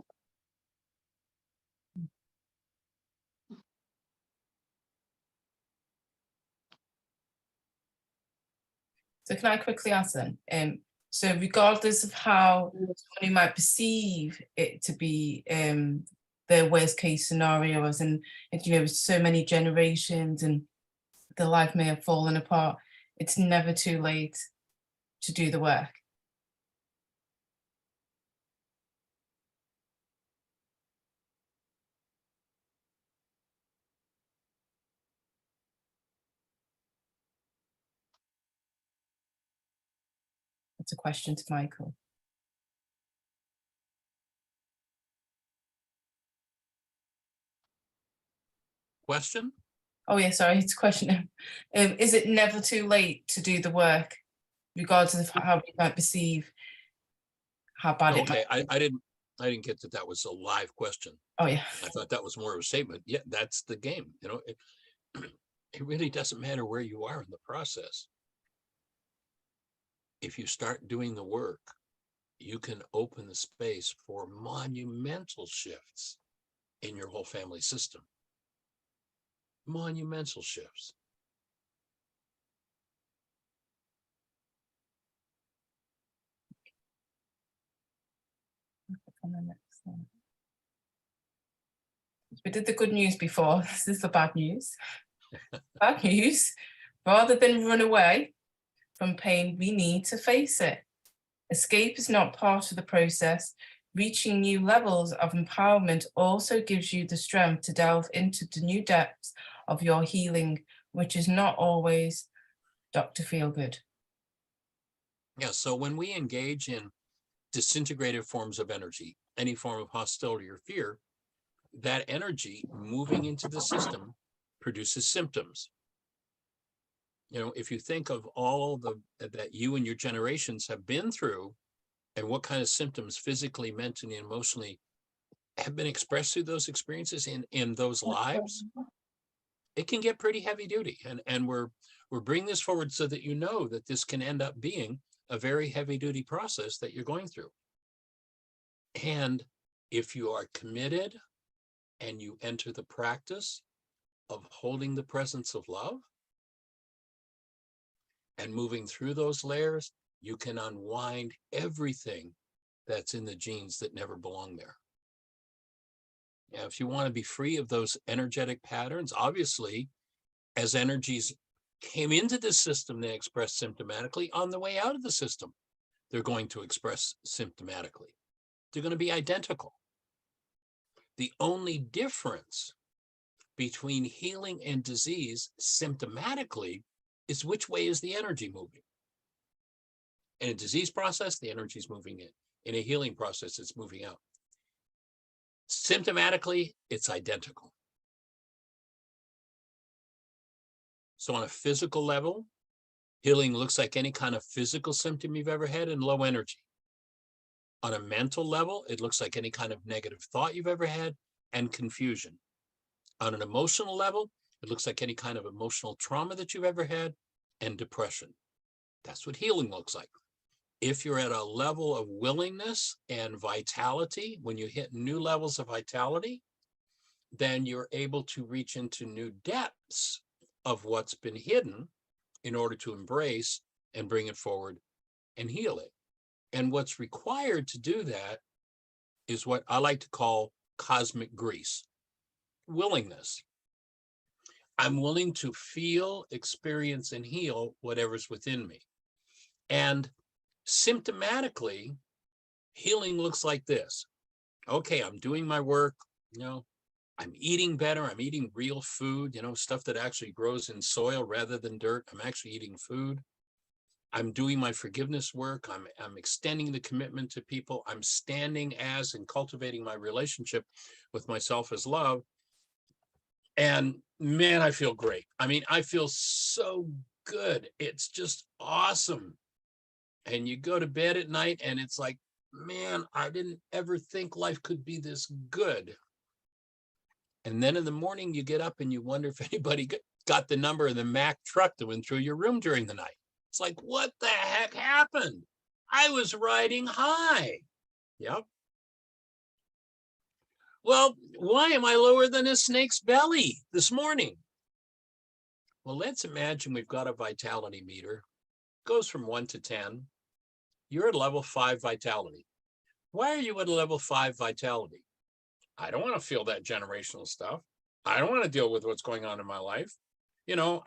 So can I quickly ask then? So regardless of how somebody might perceive it to be their worst case scenario, as in, so many generations and the life may have fallen apart, it's never too late to do the work. That's a question to Michael. Question? Oh yeah, sorry, it's a question. Is it never too late to do the work, regardless of how you might perceive how bad it might be? I didn't get that was a live question. Oh yeah. I thought that was more of a statement. Yeah, that's the game. It really doesn't matter where you are in the process. If you start doing the work, you can open the space for monumental shifts in your whole family system. Monumental shifts. On the next one. We did the good news before. This is the bad news. Bad news. Rather than run away from pain, we need to face it. Escape is not part of the process. Reaching new levels of empowerment also gives you the strength to delve into the new depths of your healing, which is not always Dr. Feelgood. Yeah, so when we engage in disintegrated forms of energy, any form of hostility or fear, that energy moving into the system produces symptoms. If you think of all that you and your generations have been through and what kind of symptoms physically, mentally, and emotionally have been expressed through those experiences in those lives, it can get pretty heavy duty. And we're bringing this forward so that that this can end up being a very heavy duty process that you're going through. And if you are committed and you enter the practice of holding the presence of love and moving through those layers, you can unwind everything that's in the genes that never belong there. Now, if you want to be free of those energetic patterns, obviously, as energies came into the system, they express symptomatically. On the way out of the system, they're going to express symptomatically. They're going to be identical. The only difference between healing and disease symptomatically is which way is the energy moving. In a disease process, the energy is moving in. In a healing process, it's moving out. Symptomatically, it's identical. So on a physical level, healing looks like any kind of physical symptom you've ever had in low energy. On a mental level, it looks like any kind of negative thought you've ever had and confusion. On an emotional level, it looks like any kind of emotional trauma that you've ever had and depression. That's what healing looks like. If you're at a level of willingness and vitality, when you hit new levels of vitality, then you're able to reach into new depths of what's been hidden in order to embrace and bring it forward and heal it. And what's required to do that is what I like to call cosmic grease. Willingness. I'm willing to feel, experience, and heal whatever's within me. And symptomatically, healing looks like this. Okay, I'm doing my work, I'm eating better, I'm eating real food, stuff that actually grows in soil rather than dirt. I'm actually eating food. I'm doing my forgiveness work. I'm extending the commitment to people. I'm standing as and cultivating my relationship with myself as love. And man, I feel great. I mean, I feel so good. It's just awesome. And you go to bed at night and it's like, man, I didn't ever think life could be this good. And then in the morning you get up and you wonder if anybody got the number of the Mack truck that went through your room during the night. It's like, what the heck happened? I was riding high. Yep. Well, why am I lower than a snake's belly this morning? Well, let's imagine we've got a vitality meter. It goes from 1 to 10. You're at level 5 vitality. Why are you at a level 5 vitality? I don't want to feel that generational stuff. I don't want to deal with what's going on in my life.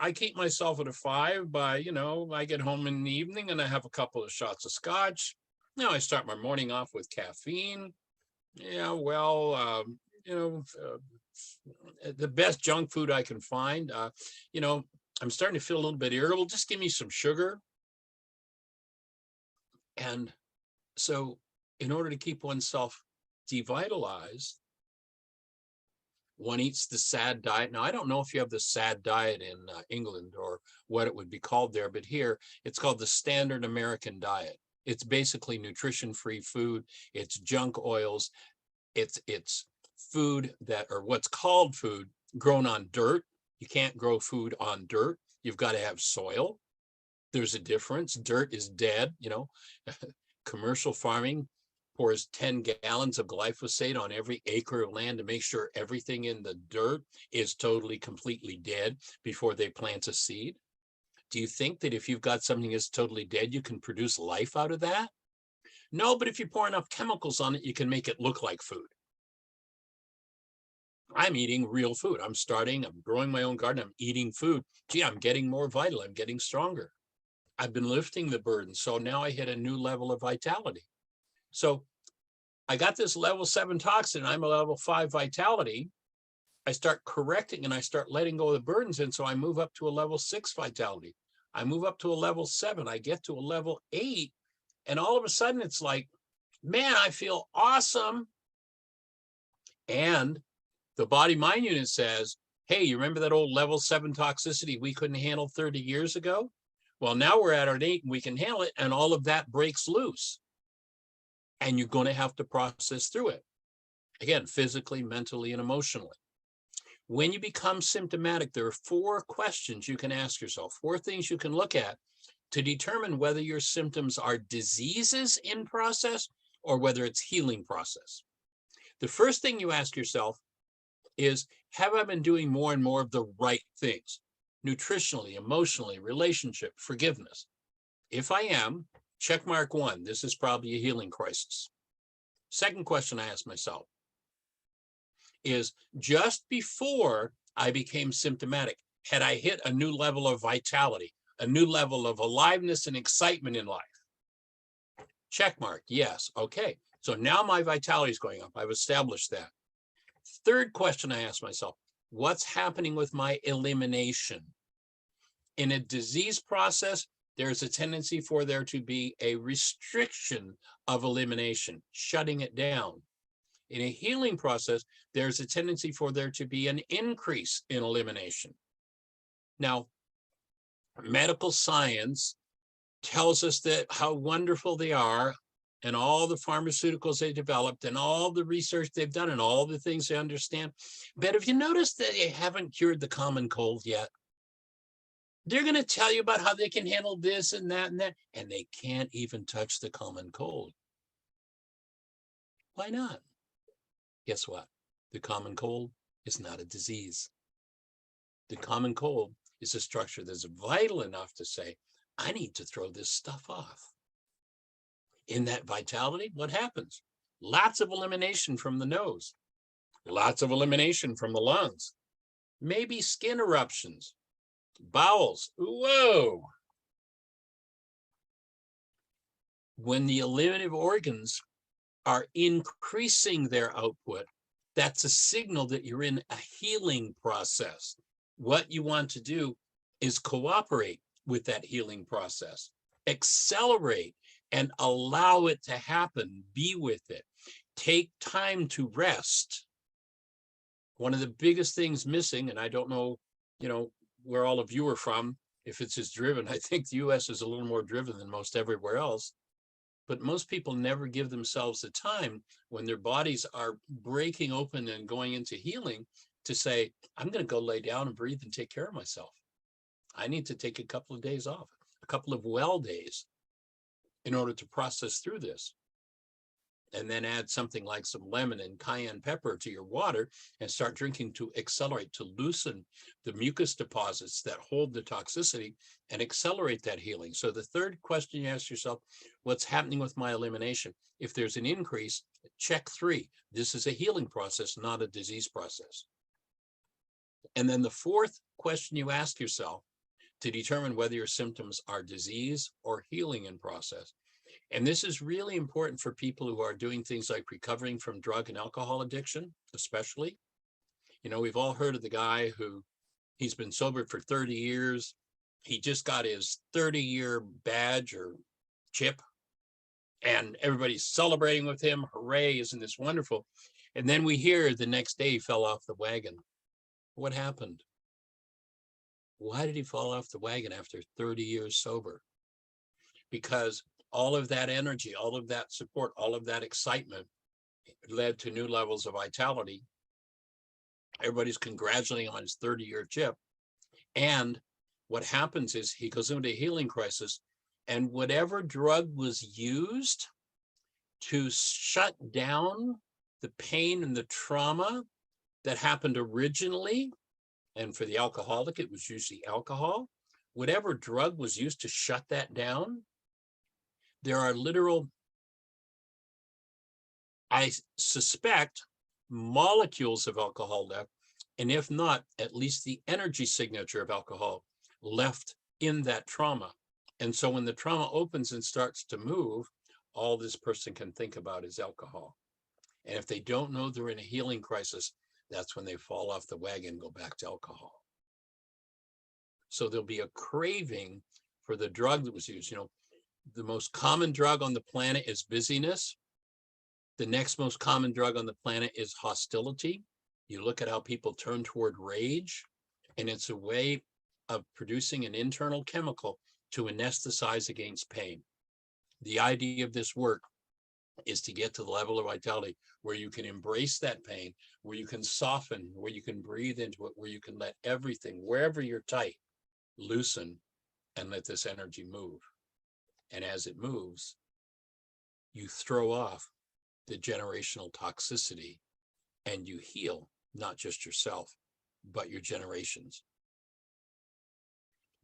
I keep myself at a 5 by, I get home in the evening and I have a couple of shots of scotch. I start my morning off with caffeine. The best junk food I can find. I'm starting to feel a little bit irritable. Just give me some sugar. And so in order to keep oneself devitalized, one eats the SAD diet. Now, I don't know if you have the SAD diet in England or what it would be called there, but here it's called the standard American diet. It's basically nutrition-free food. It's junk oils. It's food that, or what's called food, grown on dirt. You can't grow food on dirt. You've got to have soil. There's a difference. Dirt is dead. Commercial farming pours 10 gallons of glyphosate on every acre of land to make sure everything in the dirt is totally, completely dead before they plant a seed. Do you think that if you've got something that's totally dead, you can produce life out of that? No, but if you pour enough chemicals on it, you can make it look like food. I'm eating real food. I'm growing my own garden. I'm eating food. Gee, I'm getting more vital. I'm getting stronger. I've been lifting the burden. So now I hit a new level of vitality. So I got this level 7 toxin. I'm a level 5 vitality. I start correcting and I start letting go of the burdens. And so I move up to a level 6 vitality. I move up to a level 7. I get to a level 8. And all of a sudden it's like, man, I feel awesome. And the body-mind unit says, hey, you remember that old level 7 toxicity we couldn't handle 30 years ago? Well, now we're at an 8 and we can handle it. And all of that breaks loose. And you're going to have to process through it. Again, physically, mentally, and emotionally. When you become symptomatic, there are 4 questions you can ask yourself, 4 things you can look at to determine whether your symptoms are diseases in process or whether it's healing process. The first thing you ask yourself is, have I been doing more and more of the right things? Nutritionally, emotionally, relationship, forgiveness. If I am, check mark 1, this is probably a healing crisis. Second question I ask myself is, just before I became symptomatic, had I hit a new level of vitality, a new level of aliveness and excitement in life? Check mark, yes. Okay, So now my vitality is going up. I've established that. Third question I ask myself, what's happening with my elimination? In a disease process, there's a tendency for there to be a restriction of elimination, shutting it down. In a healing process, there's a tendency for there to be an increase in elimination. Now, medical science tells us that how wonderful they are, and all the pharmaceuticals they developed and all the research they've done and all the things they understand. But have you noticed that they haven't cured the common cold yet? They're going to tell you about how they can handle this and that, and they can't even touch the common cold. Why not? Guess what? The common cold is not a disease. The common cold is a structure that's vital enough to say, I need to throw this stuff off. In that vitality, what happens? Lots of elimination from the nose, lots of elimination from the lungs, maybe skin eruptions, bowels. Whoa. When the eliminative organs are increasing their output, that's a signal that you're in a healing process. What you want to do is cooperate with that healing process, accelerate and allow it to happen, be with it, take time to rest. One of the biggest things missing, and I don't know, where all of you are from, if it's as driven. I think the US is a little more driven than most everywhere else, but most people never give themselves the time when their bodies are breaking open and going into healing to say, I'm going to go lay down and breathe and take care of myself. I need to take a couple of days off, a couple of well days, in order to process through this. And then add something like some lemon and cayenne pepper to your water and start drinking to accelerate, to loosen the mucus deposits that hold the toxicity and accelerate that healing. So the third question you ask yourself, what's happening with my elimination? If there's an increase, check 3. This is a healing process, not a disease process. And then the fourth question you ask yourself to determine whether your symptoms are disease or healing in process. And this is really important for people who are doing things like recovering from drug and alcohol addiction, especially. We've all heard of the guy who he's been sober for 30 years. He just got his 30-year badge or chip, and everybody's celebrating with him. Hooray, isn't this wonderful? And then we hear the next day he fell off the wagon. What happened? Why did he fall off the wagon after 30 years sober? Because all of that energy, all of that support, all of that excitement led to new levels of vitality. Everybody's congratulating on his 30-year chip. And what happens is he goes into a healing crisis, and whatever drug was used to shut down the pain and the trauma that happened originally, and for the alcoholic, it was usually alcohol, whatever drug was used to shut that down, there are literal, I suspect, molecules of alcohol left, and if not, at least the energy signature of alcohol left in that trauma. And so when the trauma opens and starts to move, all this person can think about is alcohol. And if they don't know they're in a healing crisis, that's when they fall off the wagon and go back to alcohol. So there'll be a craving for the drug that was used. The most common drug on the planet is busyness. The next most common drug on the planet is hostility. You look at how people turn toward rage, and it's a way of producing an internal chemical to anesthetize against pain. The idea of this work is to get to the level of vitality where you can embrace that pain, where you can soften, where you can breathe into it, where you can let everything, wherever you're tight, loosen and let this energy move. And as it moves, you throw off the generational toxicity and you heal not just yourself, but your generations.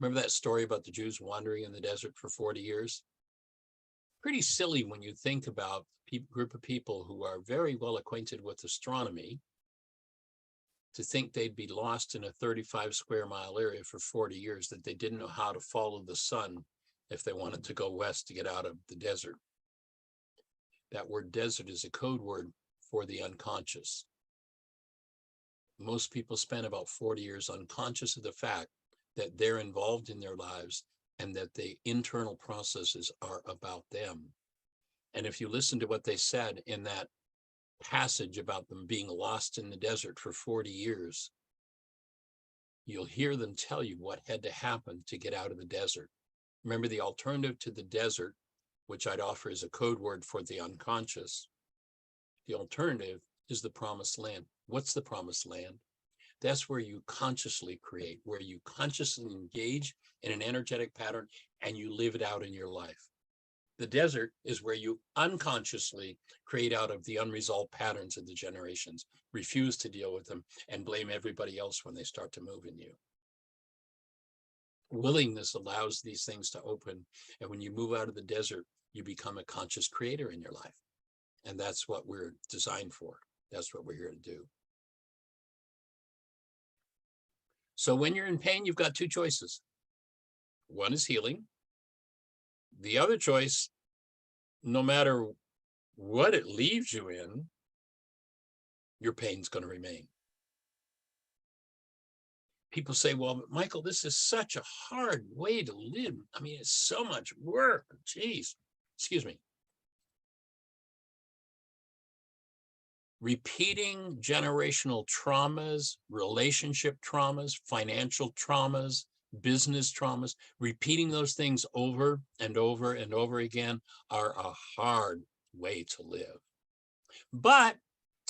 Remember that story about the Jews wandering in the desert for 40 years? Pretty silly when you think about a group of people who are very well acquainted with astronomy to think they'd be lost in a 35 square mile area for 40 years, that they didn't know how to follow the sun if they wanted to go west to get out of the desert. that word desert is a code word for the unconscious. Most people spend about 40 years unconscious of the fact that they're involved in their lives and that the internal processes are about them. And if you listen to what they said in that passage about them being lost in the desert for 40 years, you'll hear them tell you what had to happen to get out of the desert. Remember, the alternative to the desert, which I'd offer as a code word for the unconscious, the alternative is the promised land. What's the promised land? That's where you consciously create, where you consciously engage in an energetic pattern and you live it out in your life. The desert is where you unconsciously create out of the unresolved patterns of the generations, refuse to deal with them, and blame everybody else when they start to move in you. Willingness allows these things to open. And when you move out of the desert, you become a conscious creator in your life. And that's what we're designed for. That's what we're here to do. So when you're in pain, you've got two choices. One is healing. The other choice, no matter what it leaves you in, your pain's going to remain. People say, well, Michael, this is such a hard way to live. I mean, it's so much work. Geez, excuse me. Repeating generational traumas, relationship traumas, financial traumas, business traumas, repeating those things over and over and over again are a hard way to live. But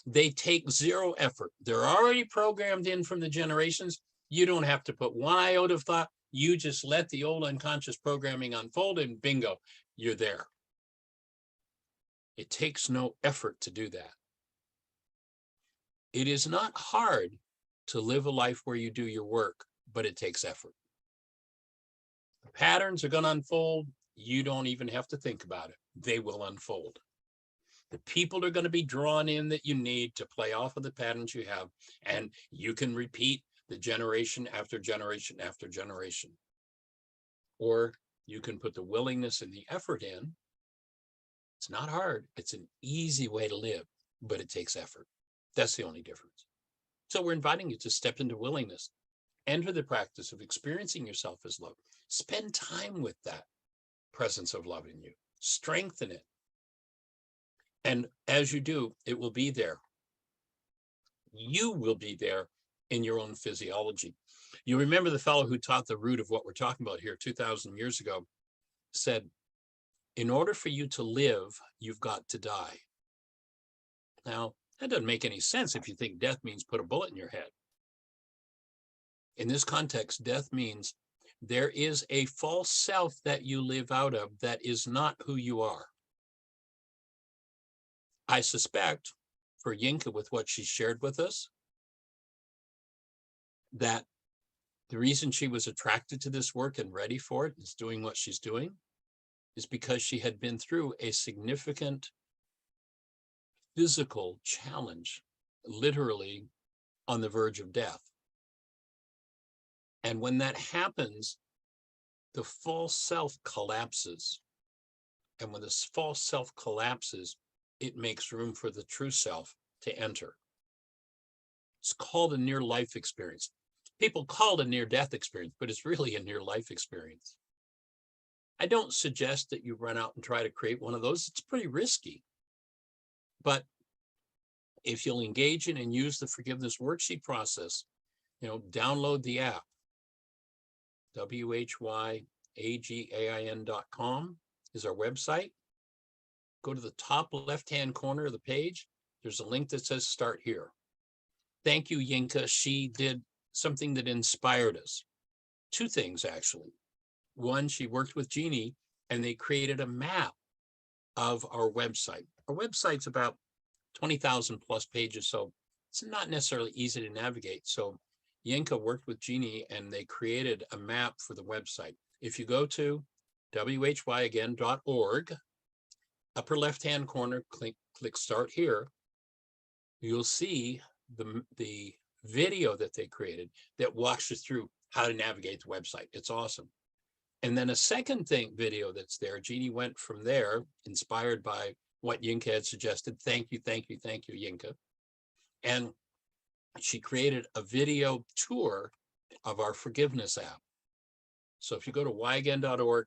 they take zero effort. They're already programmed in from the generations. You don't have to put one iota of thought. You just let the old unconscious programming unfold and bingo, you're there. It takes no effort to do that. It is not hard to live a life where you do your work, but it takes effort. The patterns are going to unfold. You don't even have to think about it. They will unfold. The people are going to be drawn in that you need to play off of the patterns you have, and you can repeat the generation after generation after generation. Or you can put the willingness and the effort in. It's not hard. It's an easy way to live, but it takes effort. That's the only difference. So we're inviting you to step into willingness. Enter the practice of experiencing yourself as love. Spend time with that presence of love in you. Strengthen it. And as you do, it will be there. You will be there in your own physiology. You remember the fellow who taught the root of what we're talking about here 2,000 years ago said, in order for you to live, you've got to die. Now, that doesn't make any sense if you think death means put a bullet in your head. In this context, death means there is a false self that you live out of that is not who you are. I suspect, for Yinka, with what she shared with us, that the reason she was attracted to this work and ready for it, is doing what she's doing, is because she had been through a significant physical challenge, literally on the verge of death. And when that happens, the false self collapses. And when this false self collapses, it makes room for the true self to enter. It's called a near-life experience. People call it a near-death experience, but it's really a near-life experience. I don't suggest that you run out and try to create one of those. It's pretty risky. But if you'll engage in and use the forgiveness worksheet process, download the app, whyaagain.com is our website. Go to the top left-hand corner of the page. There's a link that says start here. Thank you, Yinka. She did something that inspired us. Two things, actually. One, she worked with Jeannie and they created a map of our website. Our website's about 20,000 plus pages, so it's not necessarily easy to navigate. So Yinka worked with Jeannie and they created a map for the website. If you go to whyaagain.org, upper left-hand corner, click start here, you'll see the video that they created that walks you through how to navigate the website. It's awesome. And then a second video that's there, Jeannie went from there, inspired by what Yinka had suggested. Thank you, Yinka. And she created a video tour of our forgiveness app. So if you go to whyagain.org,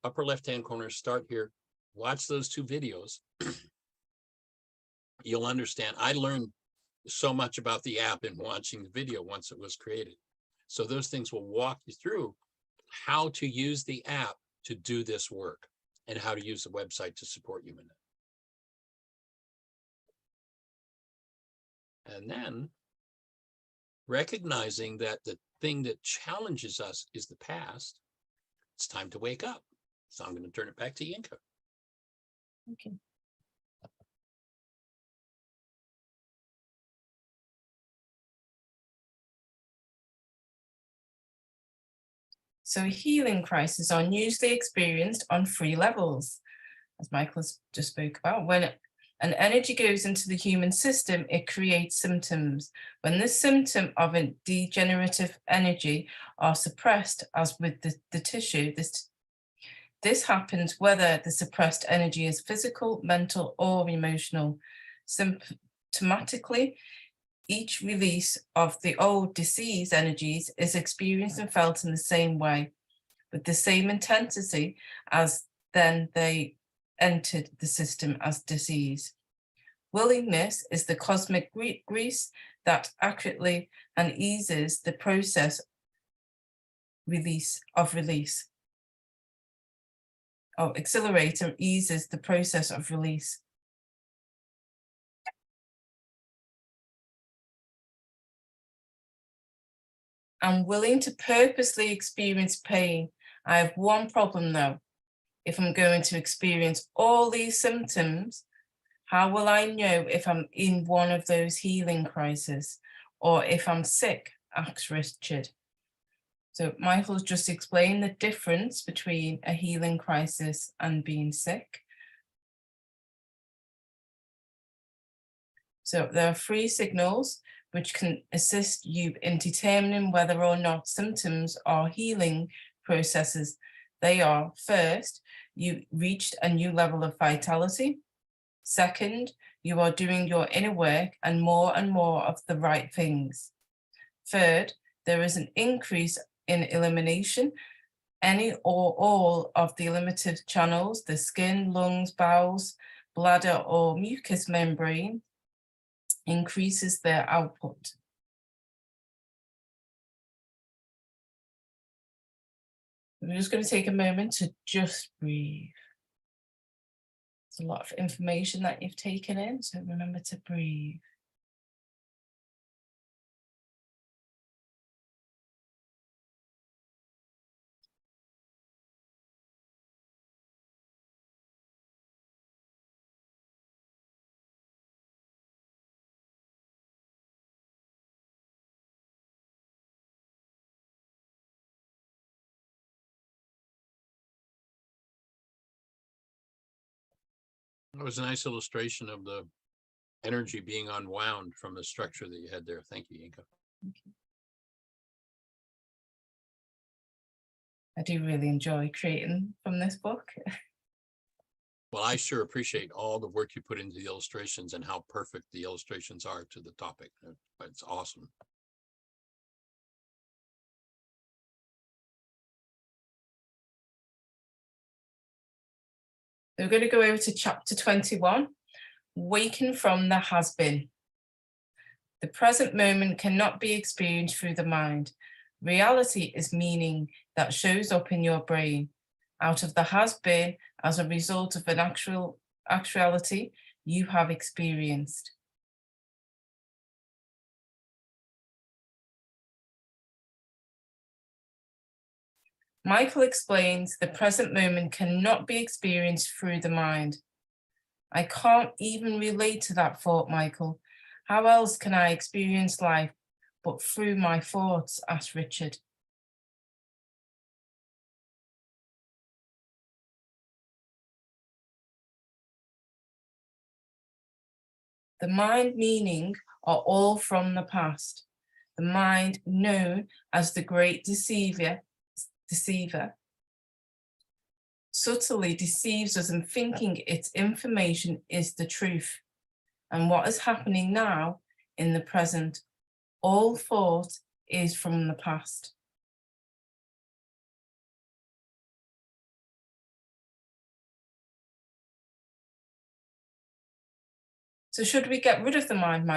upper left-hand corner, start here, watch those 2 videos. You'll understand. I learned so much about the app in watching the video once it was created. So those things will walk you through how to use the app to do this work and how to use the website to support you in it. And then recognizing that the thing that challenges us is the past, it's time to wake up. So I'm going to turn it back to Yinka. Okay. So healing crises are usually experienced on 3 levels, as Michael just spoke about. When an energy goes into the human system, it creates symptoms. When the symptom of a degenerative energy are suppressed, as with the tissue, this happens whether the suppressed energy is physical, mental, or emotional. Symptomatically, each release of the old disease energies is experienced and felt in the same way, with the same intensity as then they entered the system as disease. Willingness is the cosmic grease that accurately and eases the process of release. Accelerate and eases the process of release. I'm willing to purposely experience pain. I have one problem though. If I'm going to experience all these symptoms, how will I know if I'm in one of those healing crises or if I'm sick? Asks Richard. So Michael's just explained the difference between a healing crisis and being sick. So there are 3 signals which can assist you in determining whether or not symptoms are healing processes. They are: first, you reached a new level of vitality. Second, you are doing your inner work and more of the right things. Third, there is an increase in elimination. Any or all of the limited channels, the skin, lungs, bowels, bladder, or mucous membrane, increases their output. I'm just going to take a moment to just breathe. It's a lot of information that you've taken in, so remember to breathe. That was a nice illustration of the energy being unwound from the structure that you had there. Thank you, Yinka. Thank you. I do really enjoy creating from this book. Well, I sure appreciate all the work you put into the illustrations and how perfect the illustrations are to the topic. It's awesome. We're going to go over to chapter 21, Waking from the Has-Been. The present moment cannot be experienced through the mind. Reality is meaning that shows up in your brain. Out of the has-been, as a result of an actuality you have experienced. Michael explains the present moment cannot be experienced through the mind. I can't even relate to that thought, Michael. How else can I experience life but through my thoughts? Asked Richard. The mind meaning are all from the past. The mind known as the great deceiver subtly deceives us in thinking its information is the truth. And what is happening now in the present, all thought is from the past. So should we get rid of the mind,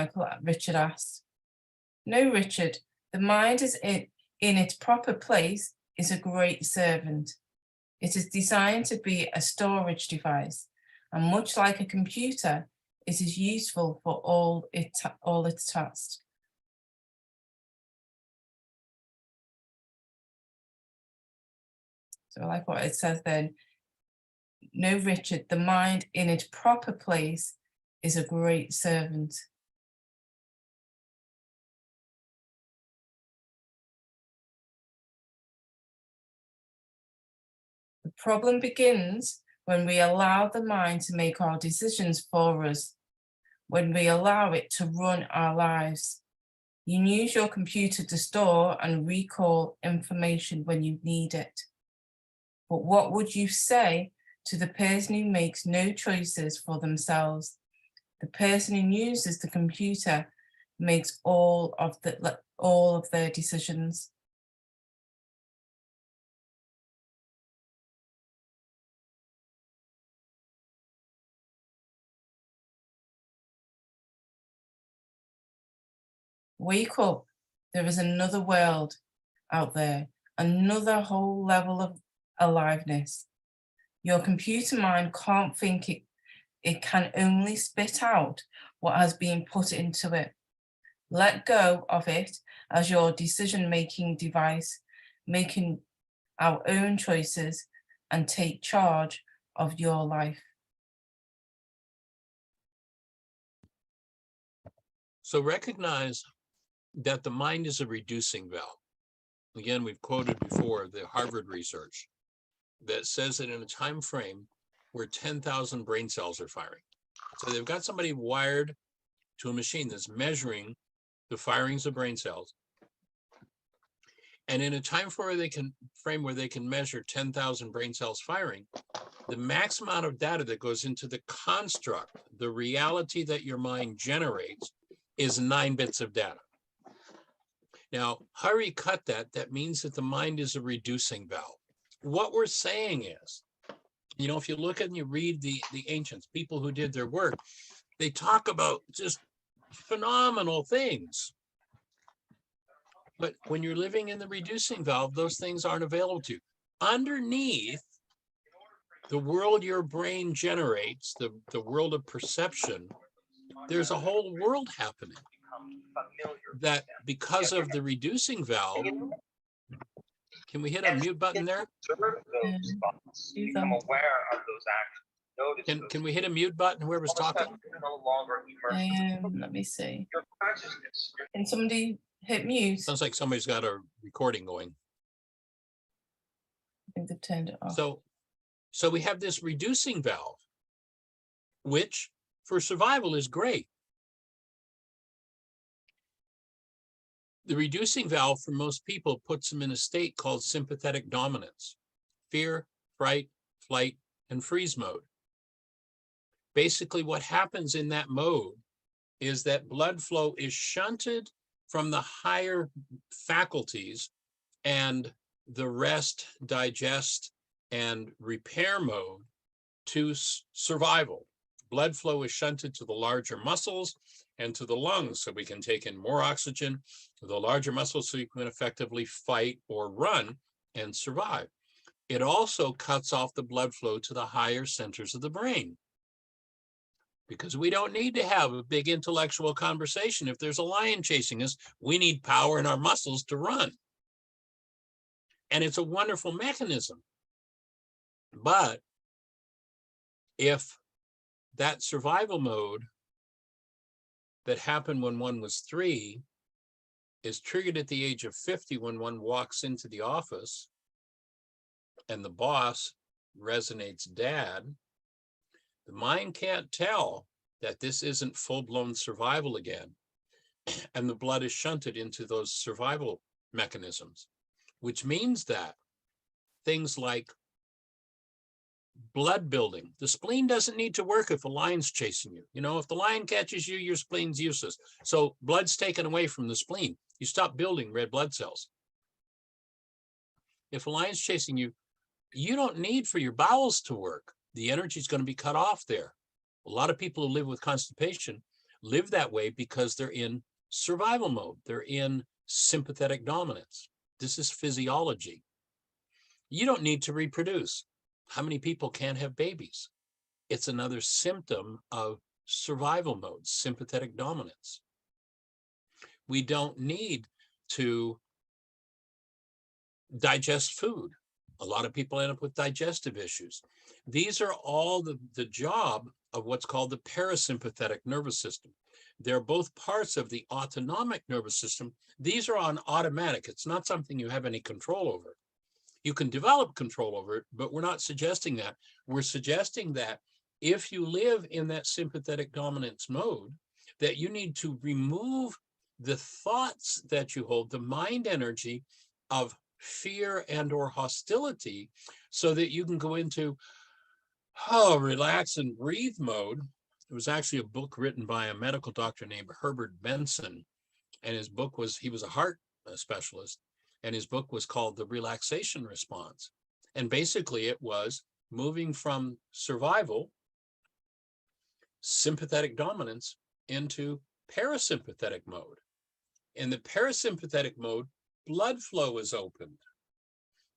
Richard asked. No, Richard, the mind is in its proper place is a great servant. It is designed to be a storage device, and much like a computer, it is useful for all its tasks. So I like what it says then. No, Richard, the mind in its proper place is a great servant. The problem begins when we allow the mind to make our decisions for us, when we allow it to run our lives. You use your computer to store and recall information when you need it. But what would you say to the person who makes no choices for themselves? The person who uses the computer makes all of their decisions. Wake up, there is another world out there, another whole level of aliveness. Your computer mind can't think it can only spit out what has been put into it. Let go of it as your decision-making device, making our own choices, and take charge of your life. So recognize that the mind is a reducing valve. Again, we've quoted before the Harvard research that says that in a time frame where 10,000 brain cells are firing. So they've got somebody wired to a machine that's measuring the firings of brain cells. And in a time frame where they can measure 10,000 brain cells firing, the max amount of data that goes into the construct, the reality that your mind generates, is 9 bits of data. Now, Hari cut that. That means that the mind is a reducing valve. What we're saying is, you know, if you look and you read the ancients, people who did their work, they talk about just phenomenal things. But when you're living in the reducing valve, those things aren't available to you. Underneath the world your brain generates, the world of perception, there's a whole world happening that because of the reducing valve, can we hit a mute button there? I'm aware of those actions. Can we hit a mute button, whoever's talking? Let me see. Can somebody hit mute? Sounds like somebody's got a recording going. I think they've turned it off. So we have this reducing valve, which for survival is great. The reducing valve for most people puts them in a state called sympathetic dominance: fear, fright, flight, and freeze mode. Basically, what happens in that mode is that blood flow is shunted from the higher faculties and the rest, digest, and repair mode to survival. Blood flow is shunted to the larger muscles and to the lungs so we can take in more oxygen, the larger muscles so you can effectively fight or run and survive. It also cuts off the blood flow to the higher centers of the brain, because we don't need to have a big intellectual conversation. If there's a lion chasing us, we need power in our muscles to run. And it's a wonderful mechanism. But if that survival mode that happened when one was 3 is triggered at the age of 50 when one walks into the office and the boss resonates dad, the mind can't tell that this isn't full-blown survival again. And the blood is shunted into those survival mechanisms, which means that things like blood building. The spleen doesn't need to work if a lion's chasing you. You know, if the lion catches you, your spleen's useless. So blood's taken away from the spleen. You stop building red blood cells. If a lion's chasing you, you don't need for your bowels to work. The energy is going to be cut off there. A lot of people who live with constipation live that way because they're in survival mode. They're in sympathetic dominance. This is physiology. You don't need to reproduce. How many people can't have babies? It's another symptom of survival mode, sympathetic dominance. We don't need to digest food. A lot of people end up with digestive issues. These are all the job of what's called the parasympathetic nervous system. They're both parts of the autonomic nervous system. These are on automatic. It's not something you have any control over. You can develop control over it, but we're not suggesting that. We're suggesting that if you live in that sympathetic dominance mode, that you need to remove the thoughts that you hold, the mind energy of fear and or hostility, so that you can go into relax and breathe mode. It was actually a book written by a medical doctor named Herbert Benson, and his book was, he was a heart specialist, and his book was called The Relaxation Response. And basically it was moving from survival, sympathetic dominance, into parasympathetic mode. In the parasympathetic mode, blood flow is opened.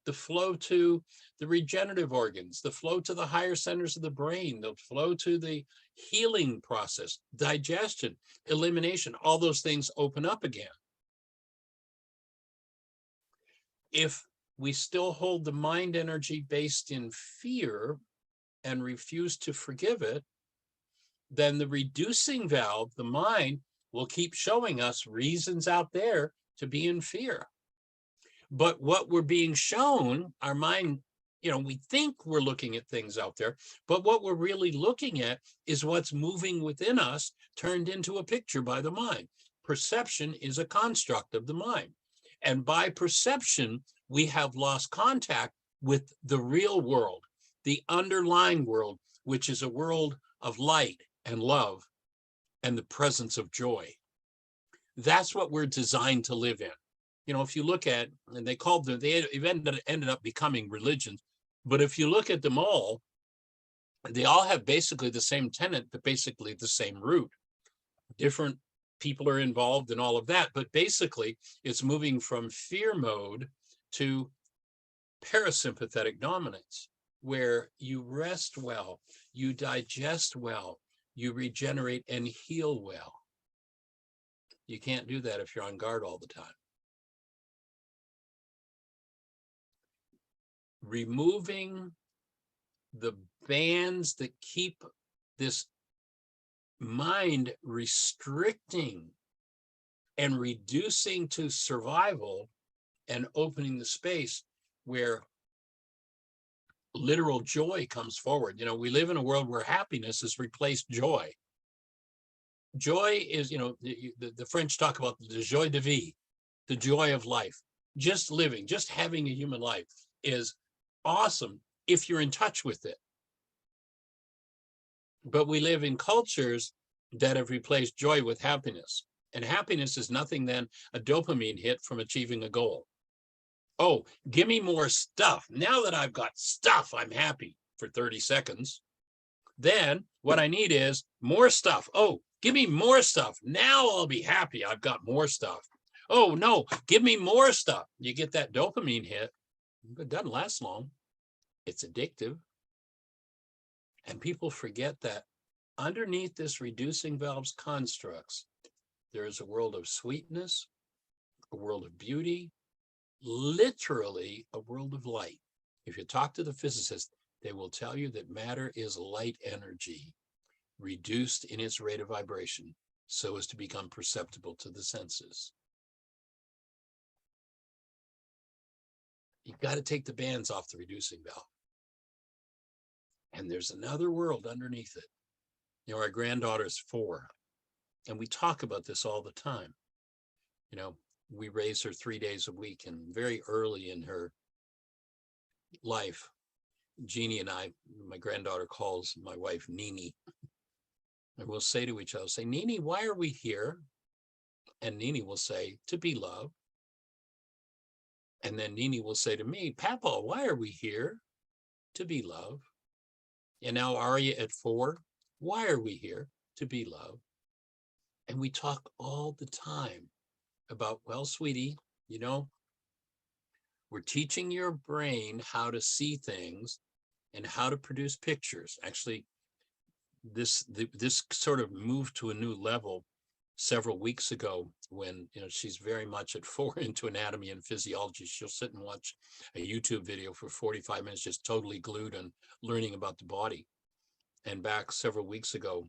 The flow to the regenerative organs, the flow to the higher centers of the brain, the flow to the healing process, digestion, elimination, all those things open up again. If we still hold the mind energy based in fear and refuse to forgive it, then the reducing valve, the mind, will keep showing us reasons out there to be in fear. But what we're being shown, our mind, we think we're looking at things out there, but what we're really looking at is what's moving within us, turned into a picture by the mind. Perception is a construct of the mind. And by perception, we have lost contact with the real world, the underlying world, which is a world of light and love and the presence of joy. That's what we're designed to live in. If you look at, and they called them, they ended up becoming religions, but if you look at them all, they all have basically the same tenet, but basically the same root. Different people are involved in all of that, but basically it's moving from fear mode to parasympathetic dominance, where you rest well, you digest well, you regenerate and heal well. You can't do that if you're on guard all the time. Removing the bands that keep this mind restricting and reducing to survival, and opening the space where literal joy comes forward. We live in a world where happiness has replaced joy. Joy is, the French talk about the joie de vie, the joy of life. Just living, just having a human life is awesome if you're in touch with it. But we live in cultures that have replaced joy with happiness. And happiness is nothing than a dopamine hit from achieving a goal. Oh, give me more stuff. Now that I've got stuff, I'm happy for 30 seconds. Then what I need is more stuff. Oh, give me more stuff. Now I'll be happy. I've got more stuff. Oh, no, give me more stuff. You get that dopamine hit, but it doesn't last long. It's addictive. And people forget that underneath this reducing valves constructs, there is a world of sweetness, a world of beauty, literally a world of light. If you talk to the physicists, they will tell you that matter is light energy, reduced in its rate of vibration so as to become perceptible to the senses. You've got to take the bands off the reducing valve. And there's another world underneath it. Our granddaughter's 4, and we talk about this all the time. We raise her 3 days a week, and very early in her life, Jeannie and I, my granddaughter calls my wife Nini, and we'll say to each other, say, Nini, why are we here? And Nini will say, to be loved. And then Nini will say to me, Papa, why are we here? To be loved. And now Arya at 4, why are we here? To be loved. And we talk all the time about, well, sweetie, you know, we're teaching your brain how to see things and how to produce pictures. Actually, this sort of moved to a new level several weeks ago when, you know, she's very much at 4 into anatomy and physiology. She'll sit and watch a YouTube video for 45 minutes, just totally glued and learning about the body. And back several weeks ago,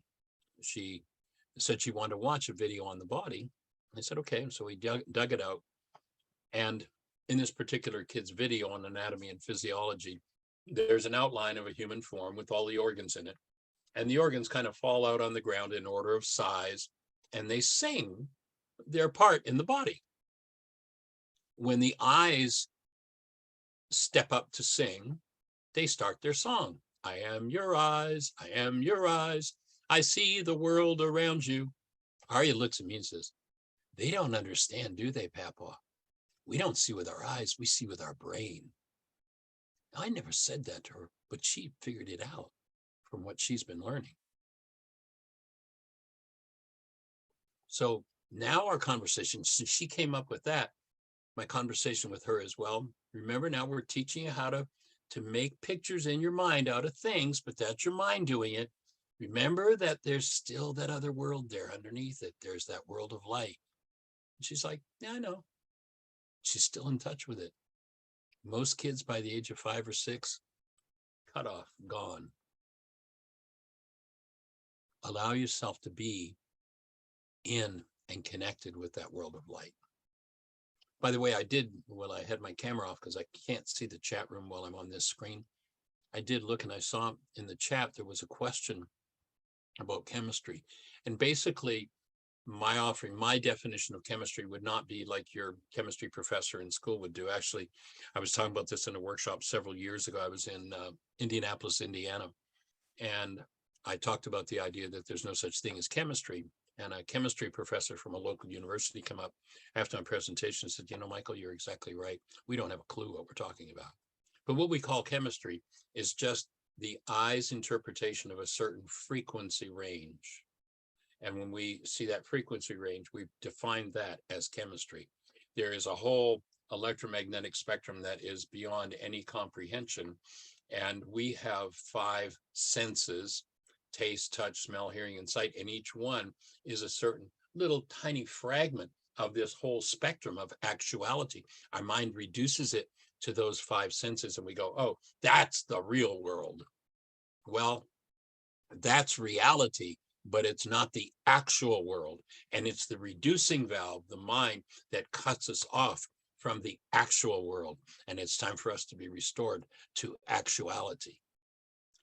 she said she wanted to watch a video on the body. I said, okay. So we dug it out. And in this particular kid's video on anatomy and physiology, there's an outline of a human form with all the organs in it. And the organs kind of fall out on the ground in order of size, and they sing their part in the body. When the eyes step up to sing, they start their song. I am your eyes, I am your eyes, I see the world around you. Arya looks at me and says, they don't understand, do they, Papa? We don't see with our eyes, we see with our brain. I never said that to her, but she figured it out from what she's been learning. So now our conversation, since she came up with that, my conversation with her as well, remember now we're teaching you how to make pictures in your mind out of things, but that's your mind doing it. Remember that there's still that other world there underneath it. There's that world of light. And she's like, yeah, I know. She's still in touch with it. Most kids by the age of 5 or 6, cut off, gone. Allow yourself to be in and connected with that world of light. By the way, I did, when I had my camera off, because I can't see the chat room while I'm on this screen, I did look and I saw in the chat there was a question about chemistry. And basically, my definition of chemistry would not be like your chemistry professor in school would do. Actually, I was talking about this in a workshop several years ago. I was in Indianapolis, Indiana, and I talked about the idea that there's no such thing as chemistry. And a chemistry professor from a local university came up after my presentation and said, you know, Michael, you're exactly right. We don't have a clue what we're talking about. But what we call chemistry is just the eye's interpretation of a certain frequency range. And when we see that frequency range, we've defined that as chemistry. There is a whole electromagnetic spectrum that is beyond any comprehension. And we have 5 senses: taste, touch, smell, hearing, and sight. And each one is a certain little tiny fragment of this whole spectrum of actuality. Our mind reduces it to those 5 senses and we go, oh, that's the real world. Well, that's reality, but it's not the actual world. And it's the reducing valve, the mind, that cuts us off from the actual world. And it's time for us to be restored to actuality.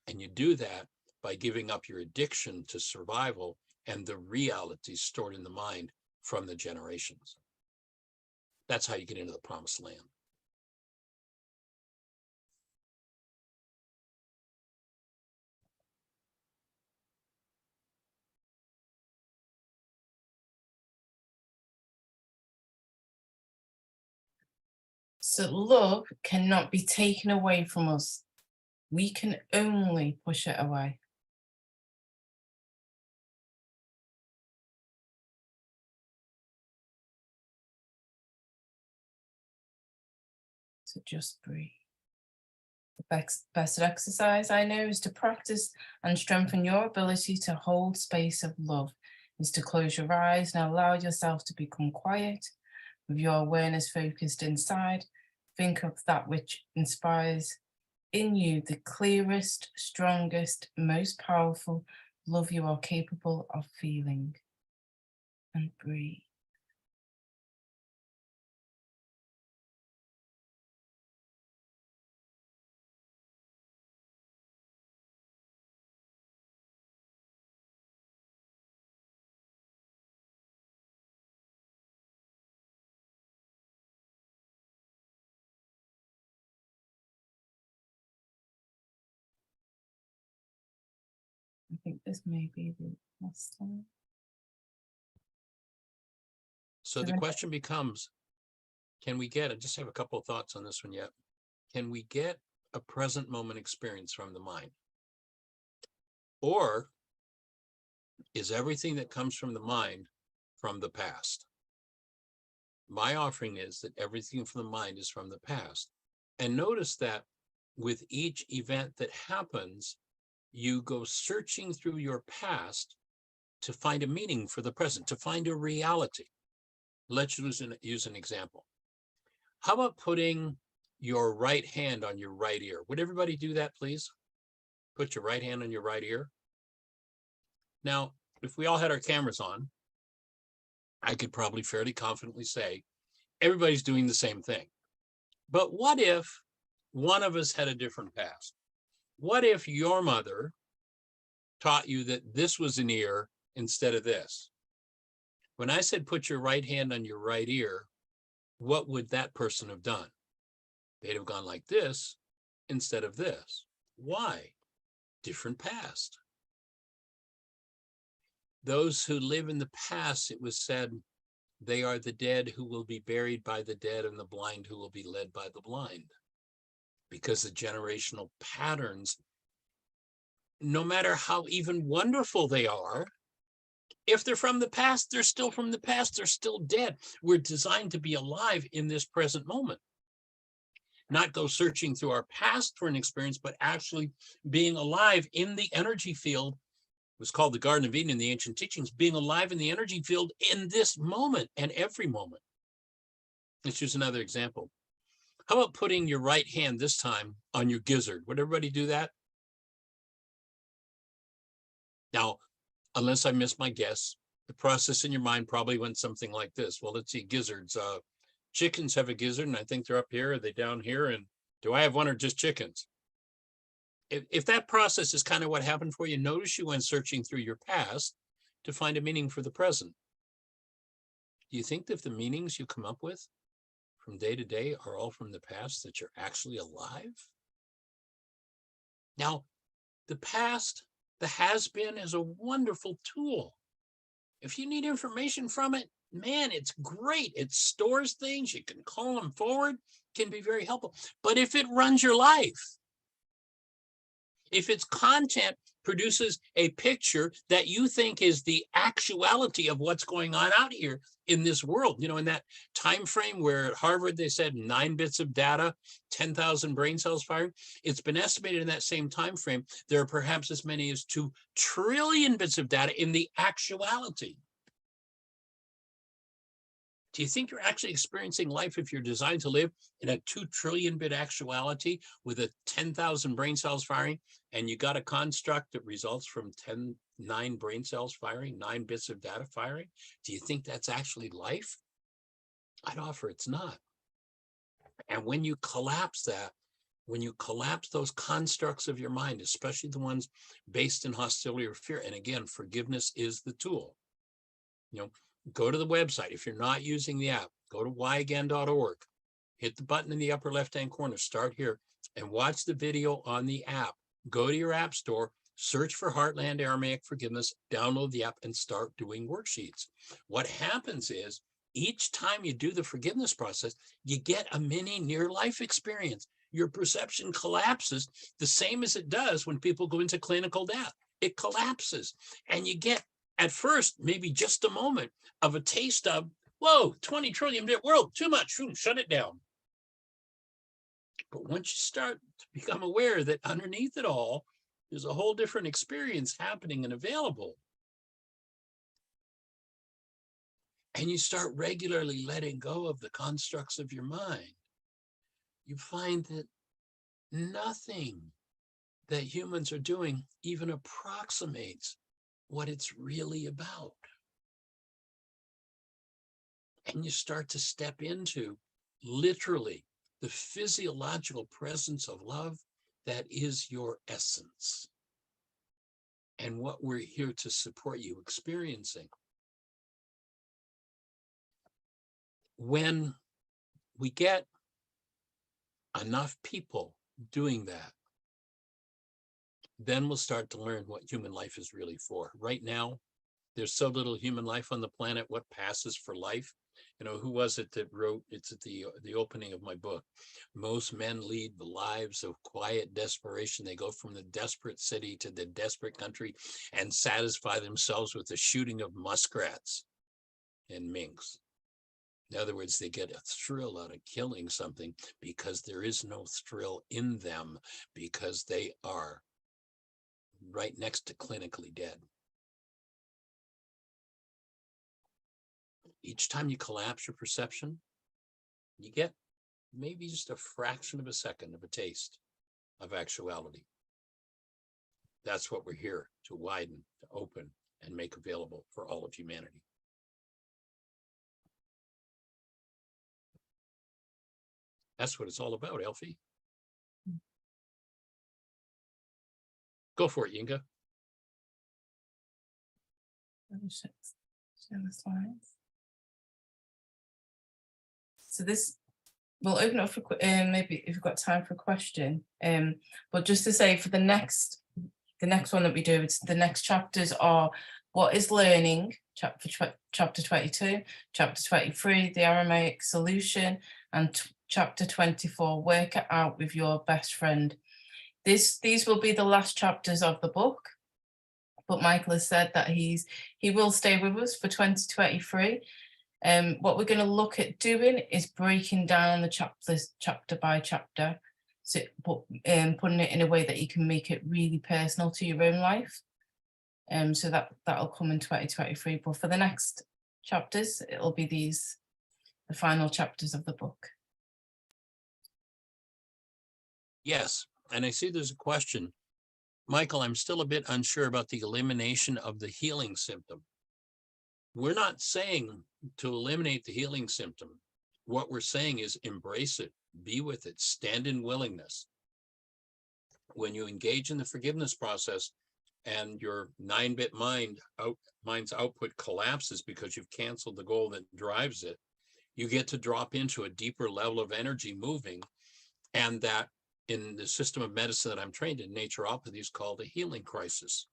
And you do that by giving up your addiction to survival and the reality stored in the mind from the generations. That's how you get into the promised land. So love cannot be taken away from us. We can only push it away. So just breathe. The best exercise I know is to practice and strengthen your ability to hold space of love, is to close your eyes and allow yourself to become quiet with your awareness focused inside. Think of that which inspires in you the clearest, strongest, most powerful love you are capable of feeling. And breathe. I think this may be the last time. So the question becomes, can we get, I just have a couple of thoughts on this one yet. Can we get a present moment experience from the mind? Or is everything that comes from the mind from the past? My offering is that everything from the mind is from the past. And notice that with each event that happens, you go searching through your past to find a meaning for the present, to find a reality. Let's use an example. How about putting your right hand on your right ear? Would everybody do that, please? Put your right hand on your right ear. Now, if we all had our cameras on, I could probably fairly confidently say everybody's doing the same thing. But what if one of us had a different past? What if your mother taught you that this was an ear instead of this? When I said put your right hand on your right ear, what would that person have done? They'd have gone like this instead of this. Why? Different past. Those who live in the past, it was said, they are the dead who will be buried by the dead and the blind who will be led by the blind. Because the generational patterns, no matter how even wonderful they are, if they're from the past, they're still from the past, they're still dead. We're designed to be alive in this present moment. Not go searching through our past for an experience, but actually being alive in the energy field. It was called the Garden of Eden in the ancient teachings, being alive in the energy field in this moment and every moment. Let's use another example. How about putting your right hand this time on your gizzard? Would everybody do that? Now, unless I miss my guess, the process in your mind probably went something like this. Well, let's see, gizzards. Chickens have a gizzard, and I think they're up here. Are they down here? And do I have one or just chickens? If that process is kind of what happened for you, notice you went searching through your past to find a meaning for the present. Do you think that the meanings you come up with from day to day are all from the past, that you're actually alive? Now, the past, the has-been, is a wonderful tool. If you need information from it, man, it's great. It stores things. You can call them forward, can be very helpful. But if it runs your life, if its content produces a picture that you think is the actuality of what's going on out here in this world, you know, in that time frame where at Harvard they said 9 bits of data, 10,000 brain cells firing, it's been estimated in that same time frame there are perhaps as many as 2 trillion bits of data in the actuality. Do you think you're actually experiencing life if you're designed to live in a 2 trillion bit actuality with a 10,000 brain cells firing, and you got a construct that results from 9 brain cells firing, 9 bits of data firing? Do you think that's actually life? I'd offer it's not. And when you collapse that, when you collapse those constructs of your mind, especially the ones based in hostility or fear, and again, forgiveness is the tool. You know, go to the website. If you're not using the app, go to whyagain.org. Hit the button in the upper left-hand corner, start here, and watch the video on the app. Go to your app store, search for Heartland Aramaic Forgiveness, download the app, and start doing worksheets. What happens is, each time you do the forgiveness process, you get a mini near-life experience. Your perception collapses the same as it does when people go into clinical death. It collapses, and you get, at first, maybe just a moment of a taste of, whoa, 20 trillion bit world, too much, shut it down. But once you start to become aware that underneath it all, there's a whole different experience happening and available, and you start regularly letting go of the constructs of your mind, you find that nothing that humans are doing even approximates what it's really about. And you start to step into, literally, the physiological presence of love that is your essence, and what we're here to support you experiencing. When we get enough people doing that, then we'll start to learn what human life is really for. Right now, there's so little human life on the planet. What passes for life? You know, who was it that wrote, it's at the opening of my book, most men lead the lives of quiet desperation. They go from the desperate city to the desperate country and satisfy themselves with the shooting of muskrats and minks. In other words, they get a thrill out of killing something because there is no thrill in them, because they are right next to clinically dead. Each time you collapse your perception, you get maybe just a fraction of a second of a taste of actuality. That's what we're here to widen, to open, and make available for all of humanity. That's what it's all about, Elfie. Go for it, Yinka. Share the slides. So this, we'll open up for maybe if you've got time for a question. But just to say, for the next one that we do, it's the next chapters are what is learning, chapter 22, chapter 23, the Aramaic solution, and chapter 24, work it out with your best friend. These will be the last chapters of the book, but Michael has said that he will stay with us for 2023. What we're going to look at doing is breaking down the chapters chapter by chapter, so putting it in a way that you can make it really personal to your own life. So that'll come in 2023. But for the next chapters, it'll be the final chapters of the book. Yes, and I see there's a question. Michael, I'm still a bit unsure about the elimination of the healing symptom. We're not saying to eliminate the healing symptom. What we're saying is embrace it, be with it, stand in willingness. When you engage in the forgiveness process and your 9-bit mind's output collapses because you've canceled the goal that drives it, you get to drop into a deeper level of energy moving, and that in the system of medicine that I'm trained in, naturopathy, is called a healing crisis.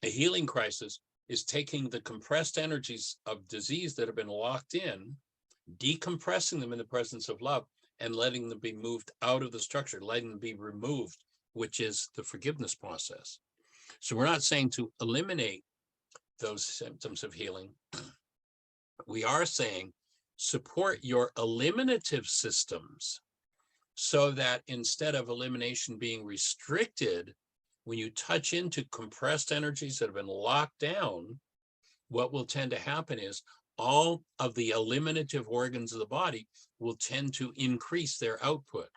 A healing crisis is taking the compressed energies of disease that have been locked in, decompressing them in the presence of love, and letting them be moved out of the structure, letting them be removed, which is the forgiveness process. So we're not saying to eliminate those symptoms of healing. We are saying support your eliminative systems, so that instead of elimination being restricted, when you touch into compressed energies that have been locked down, what will tend to happen is all of the eliminative organs of the body will tend to increase their output.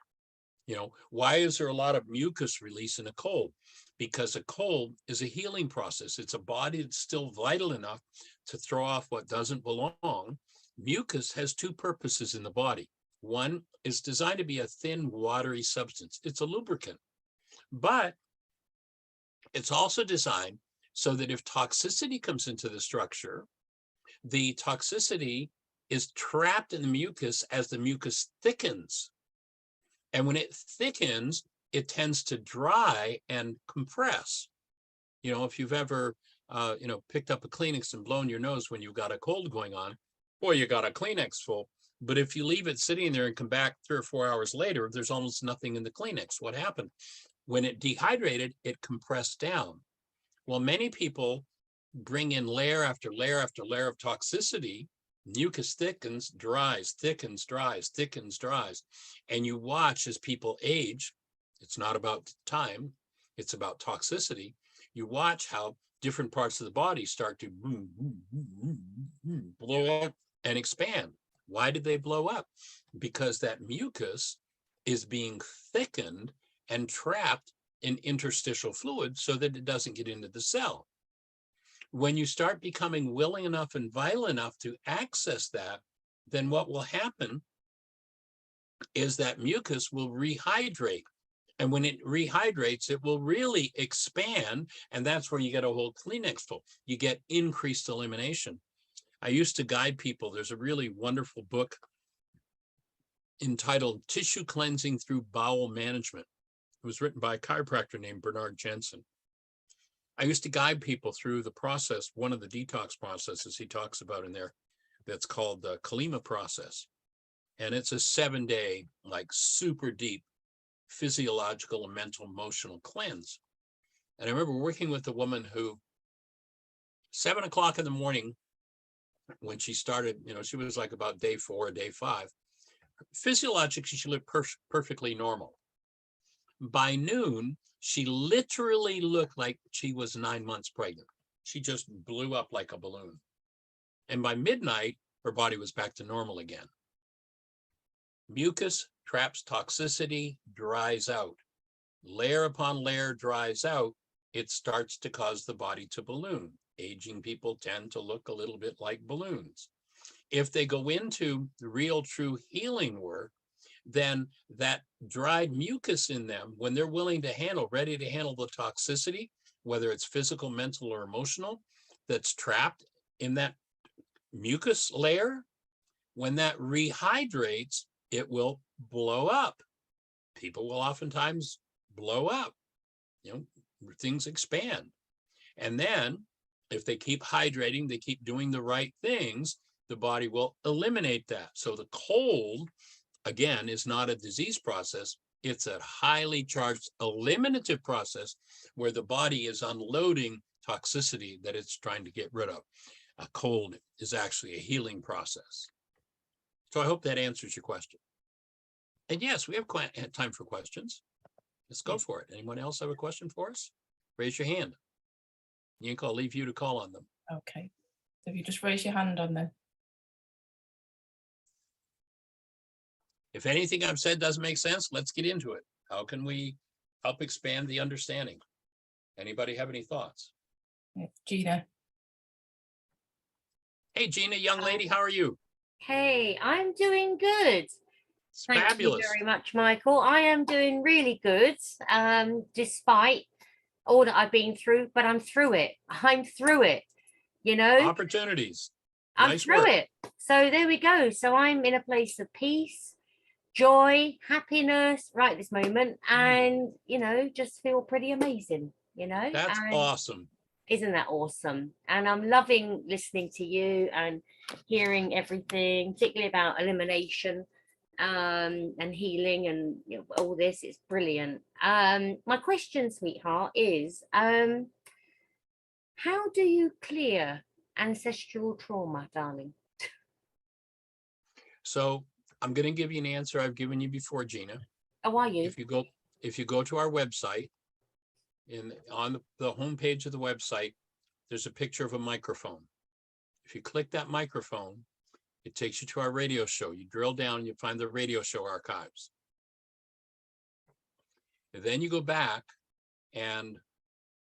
You know, why is there a lot of mucus release in a cold? Because a cold is a healing process. It's a body that's still vital enough to throw off what doesn't belong. Mucus has two purposes in the body. One is designed to be a thin, watery substance. It's a lubricant, but it's also designed so that if toxicity comes into the structure, the toxicity is trapped in the mucus as the mucus thickens. And when it thickens, it tends to dry and compress. You know, if you've ever, picked up a Kleenex and blown your nose when you've got a cold going on, boy, you got a Kleenex full. But if you leave it sitting there and come back 3 or 4 hours later, there's almost nothing in the Kleenex. What happened? When it dehydrated, it compressed down. Well, many people bring in layer after layer after layer of toxicity. Mucus thickens, dries, thickens, dries, thickens, dries. And you watch as people age. It's not about time. It's about toxicity. You watch how different parts of the body start to blow up and expand. Why did they blow up? Because that mucus is being thickened and trapped in interstitial fluid so that it doesn't get into the cell. When you start becoming willing enough and vital enough to access that, then what will happen is that mucus will rehydrate. And when it rehydrates, it will really expand. And that's where you get a whole Kleenex full. You get increased elimination. I used to guide people. There's a really wonderful book entitled Tissue Cleansing Through Bowel Management. It was written by a chiropractor named Bernard Jensen. I used to guide people through the process, one of the detox processes he talks about in there, that's called the Kalima process. And it's a 7-day, like super deep physiological and mental emotional cleanse. And I remember working with a woman who 7 o'clock in the morning, when she started, she was like about day 4 or day 5, physiologically, she looked perfectly normal. By noon, she literally looked like she was 9 months pregnant. She just blew up like a balloon. And by midnight, her body was back to normal again. Mucus traps toxicity, dries out. Layer upon layer dries out. It starts to cause the body to balloon. Aging people tend to look a little bit like balloons. If they go into the real true healing work, then that dried mucus in them, when they're willing to handle, ready to handle the toxicity, whether it's physical, mental, or emotional, that's trapped in that mucus layer, when that rehydrates, it will blow up. People will oftentimes blow up, things expand. And then if they keep hydrating, they keep doing the right things, the body will eliminate that. So the cold, again, is not a disease process. It's a highly charged eliminative process where the body is unloading toxicity that it's trying to get rid of. A cold is actually a healing process. So I hope that answers your question. And yes, we have time for questions. Let's go for it. Anyone else have a question for us? Raise your hand. Yinka, I'll leave you to call on them. Okay. So if you just raise your hand on them. If anything I've said doesn't make sense, let's get into it. How can we help expand the understanding? Anybody have any thoughts? Gina. Hey, Gina, young lady, how are you? Hey, I'm doing good. It's Thank fabulous. you very much, Michael. I am doing really good, despite all that I've been through, but I'm through it. I'm through it, Opportunities. I'm Nice through work. it. So there we go. So I'm in a place of peace, joy, happiness right this moment, and, just feel pretty amazing, That's and awesome. isn't that awesome? And I'm loving listening to you and hearing everything, particularly about elimination and healing and all this. It's brilliant. My question, sweetheart, is how do you clear ancestral trauma, darling? So I'm going to give you an answer I've given you before, Gina. How are you? If you go to our website, on the homepage of the website, there's a picture of a microphone. If you click that microphone, it takes you to our radio show. You drill down, you find the radio show archives. And then you go back, and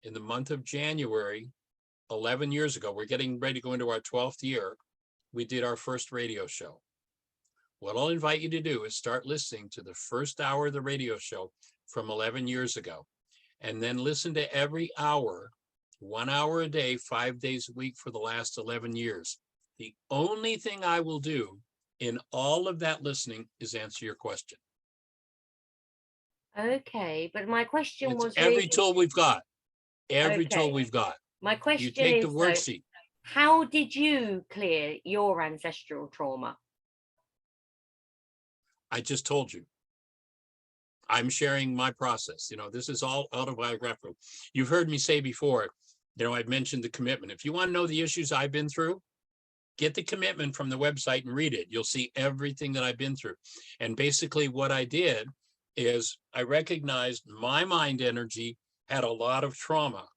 in the month of January, 11 years ago, we're getting ready to go into our 12th year, we did our first radio show. What I'll invite you to do is start listening to the first hour of the radio show from 11 years ago, and then listen to every hour, 1 hour a day, 5 days a week for the last 11 years. The only thing I will do in all of that listening is answer your question. Okay, but my question It's was every really, tool we've got. Every tool Okay. we've got. my You question take the is, though, worksheet. how did you clear your ancestral trauma? I just told you. I'm sharing my process. This is all autobiographical. You've heard me say before, I've mentioned the commitment. If you want to know the issues I've been through, get the commitment from the website and read it. You'll see everything that I've been through. And basically what I did is I recognized my mind energy had a lot of trauma,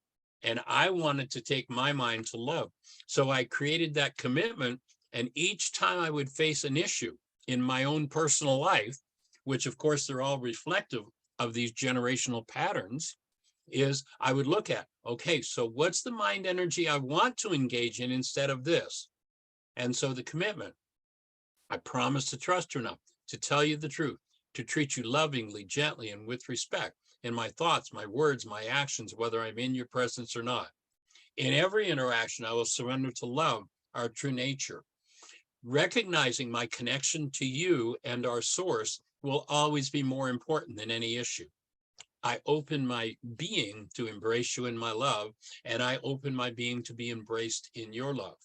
and I wanted to take my mind to love. So I created that commitment. And each time I would face an issue in my own personal life, which of course they're all reflective of these generational patterns, is I would look at, okay, so what's the mind energy I want to engage in instead of this? And so the commitment, I promise to trust you enough to tell you the truth, to treat you lovingly, gently, and with respect in my thoughts, my words, my actions, whether I'm in your presence or not. In every interaction, I will surrender to love, our true nature. Recognizing my connection to you and our source will always be more important than any issue. I open my being to embrace you in my love, and I open my being to be embraced in your love.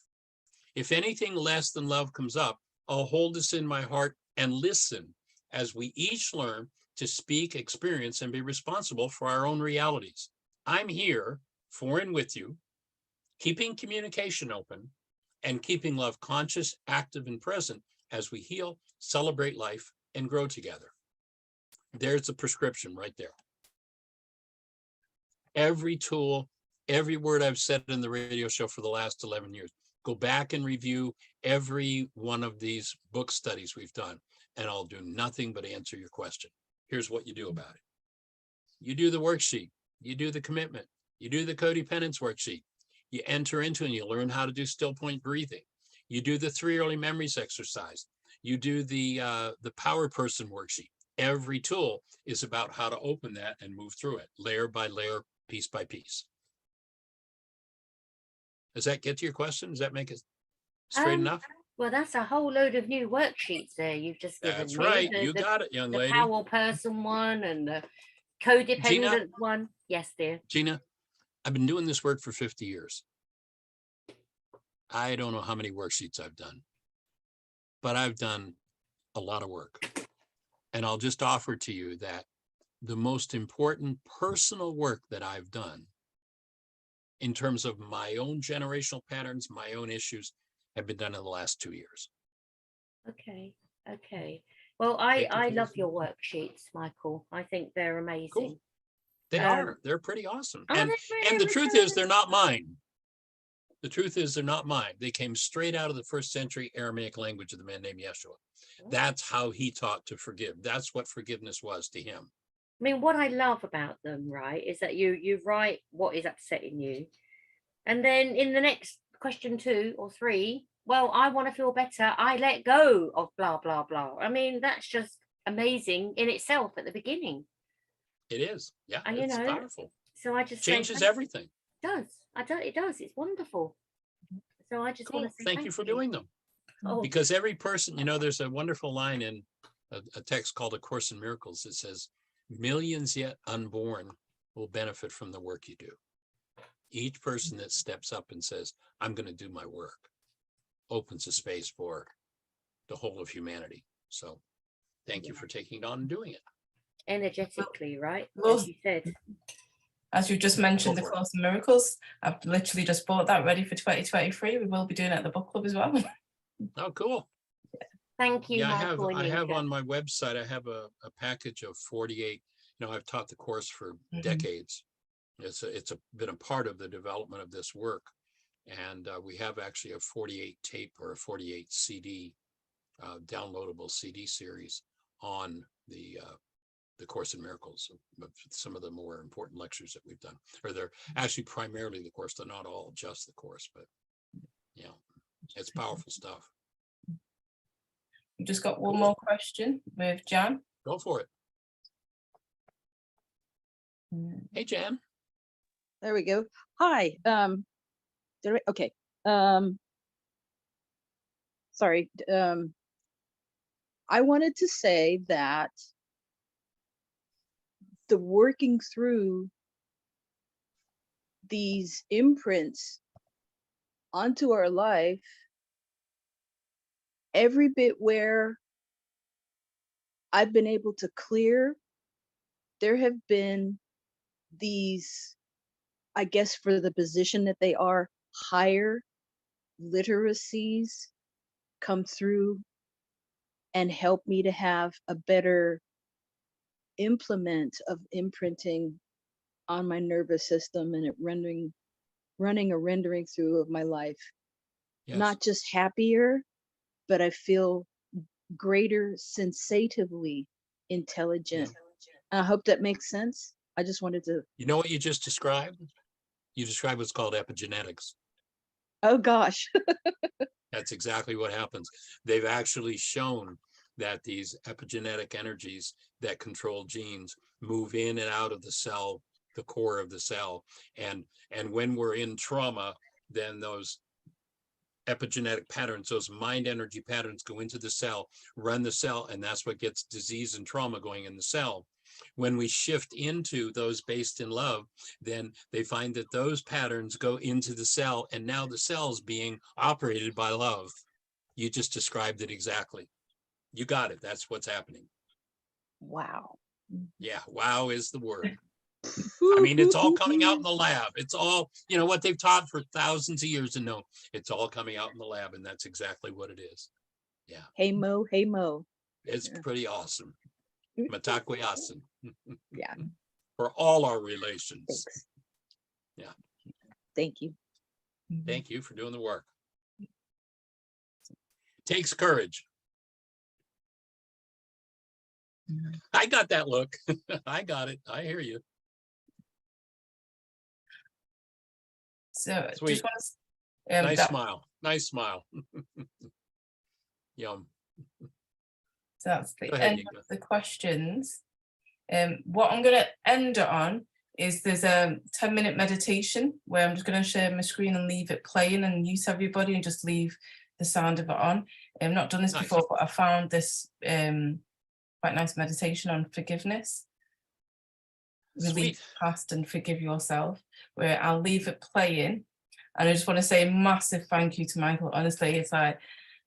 If anything less than love comes up, I'll hold this in my heart and listen as we each learn to speak, experience, and be responsible for our own realities. I'm here for and with you, keeping communication open and keeping love conscious, active, and present as we heal, celebrate life, and grow together. There's the prescription right there. Every tool, every word I've said in the radio show for the last 11 years, go back and review every one of these book studies we've done, and I'll do nothing but answer your question. Here's what you do about it. You do the worksheet, you do the commitment, you do the codependence worksheet, you enter into and you learn how to do still point breathing. You do the 3 early memories exercise. You do the power person worksheet. Every tool is about how to open that and move through it, layer by layer, piece by piece. Does that get to your question? Does that make it straight enough? Well, that's a whole load of new worksheets there you've just given That's me. right. You got it, young the lady. power person one and the codependent Gina? one. Yes, dear. Gina, I've been doing this work for 50 years. I don't know how many worksheets I've done, but I've done a lot of work. And I'll just offer to you that the most important personal work that I've done in terms of my own generational patterns, my own issues, have been done in the last 2 years. Okay. Okay. Well, I love your worksheets, Michael. I think they're amazing. Cool. They are. They're pretty awesome. Are And they really? the truth is, they're not mine. The truth is, they're not mine. They came straight out of the 1st century Aramaic language of the man named Yeshua. That's how he taught to forgive. That's what forgiveness was to him. I mean, what I love about them, right, is that you write what is upsetting you. And then in the next question 2 or 3, well, I want to feel better. I let go of blah, blah, blah. I mean, that's just amazing in itself at the beginning. It is. Yeah, And, it's powerful. So I just changes say, everything. It does. It does. It's wonderful. So I just Cool. want to say Thank you for doing them. Oh, Because every person, there's a wonderful line in a text called A Course in Miracles. It says, millions yet unborn will benefit from the work you do. Each person that steps up and says, I'm going to do my work, opens a space for the whole of humanity. So thank you for taking it on and doing it. energetically, right? Well, As you said. As you just mentioned, Go the for it. Course in Miracles, I've literally just bought that ready for 2023. We will be doing it at the book club as well. Oh, cool. Thank you, Yeah, Michael and I have Yinka. on my website, I have a package of 48. I've taught the course for Mhm. decades. It's been a part of the development of this work. And we have actually a 48 tape or a 48 CD, downloadable CD series on the Course in Miracles, some of the more important lectures that we've done. Or they're actually primarily the course. They're not all just the course, but it's powerful stuff. We've just got one more question with Jan. Go for it. Hey, Jan. There we go. Hi. Okay. Sorry. I wanted to say that the working through these imprints onto our life, every bit where I've been able to clear, there have been these, I guess for the position that they are, higher literacies come through and help me to have a better implement of imprinting on my nervous system and it running a rendering through of my life. Yes. Not just happier, but I feel greater sensatively intelligent. I hope that makes sense. I just wanted to. You know what you just described? You described what's called epigenetics. Oh gosh. That's exactly what happens. They've actually shown that these epigenetic energies that control genes move in and out of the cell, the core of the cell. And when we're in trauma, then those epigenetic patterns, those mind energy patterns go into the cell, run the cell, and that's what gets disease and trauma going in the cell. when we shift into those based in love, then they find that those patterns go into the cell, and now the cell's being operated by love. You just described it exactly. You got it. That's what's happening. Wow. Yeah, wow is the word. I mean, it's all coming out in the lab. It's all, you know, what they've taught for thousands of years, and no, it's all coming out in the lab, and that's exactly what it is. Yeah, Hey Mo, hey Mo. it's Yeah. pretty awesome. Matakwe asan. Yeah. For all our relations. Thanks. Yeah. Thank you. Thank you for doing the work. Takes courage. I got that look. I got it. I hear you. So Sweet. just want to Nice that, smile. Nice smile. Yum. so that's the Go ahead, end Nika. of the questions. What I'm going to end it on is there's a 10-minute meditation where I'm just going to share my screen and leave it playing and mute everybody and just leave the sound of it on. I've not done this Nice. before, but I found this quite nice meditation on forgiveness. Release Sweet. past and forgive yourself, where I'll leave it playing. And I just want to say a massive thank you to Michael. Honestly, it's like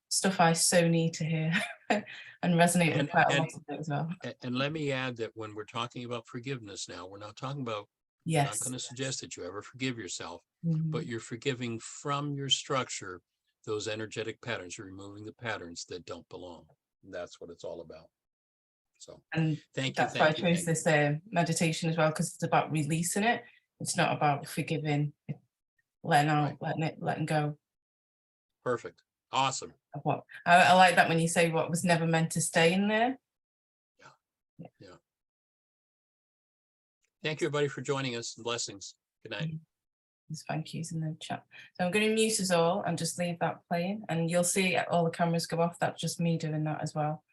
stuff I so need to hear and resonate with quite a lot of it as well. And let me add that when we're talking about forgiveness now, we're not talking about, I'm not Yes. going to suggest that you ever forgive yourself, Mhm. but you're forgiving from your structure those energetic patterns. You're removing the patterns that don't belong. That's what it's all about. So And thank you. that's why I Thank you. chose Thank this meditation as well, because it's about releasing it. It's not about forgiving, letting out, letting go Perfect. Awesome. of what. I like that when you say what was never meant to stay in there. Yeah. Thank you, everybody, for joining us. Blessings. Good night. There's thank yous in the chat. So I'm going to mute us all and just leave that playing, and you'll see all the cameras go off. That's just me doing that as well.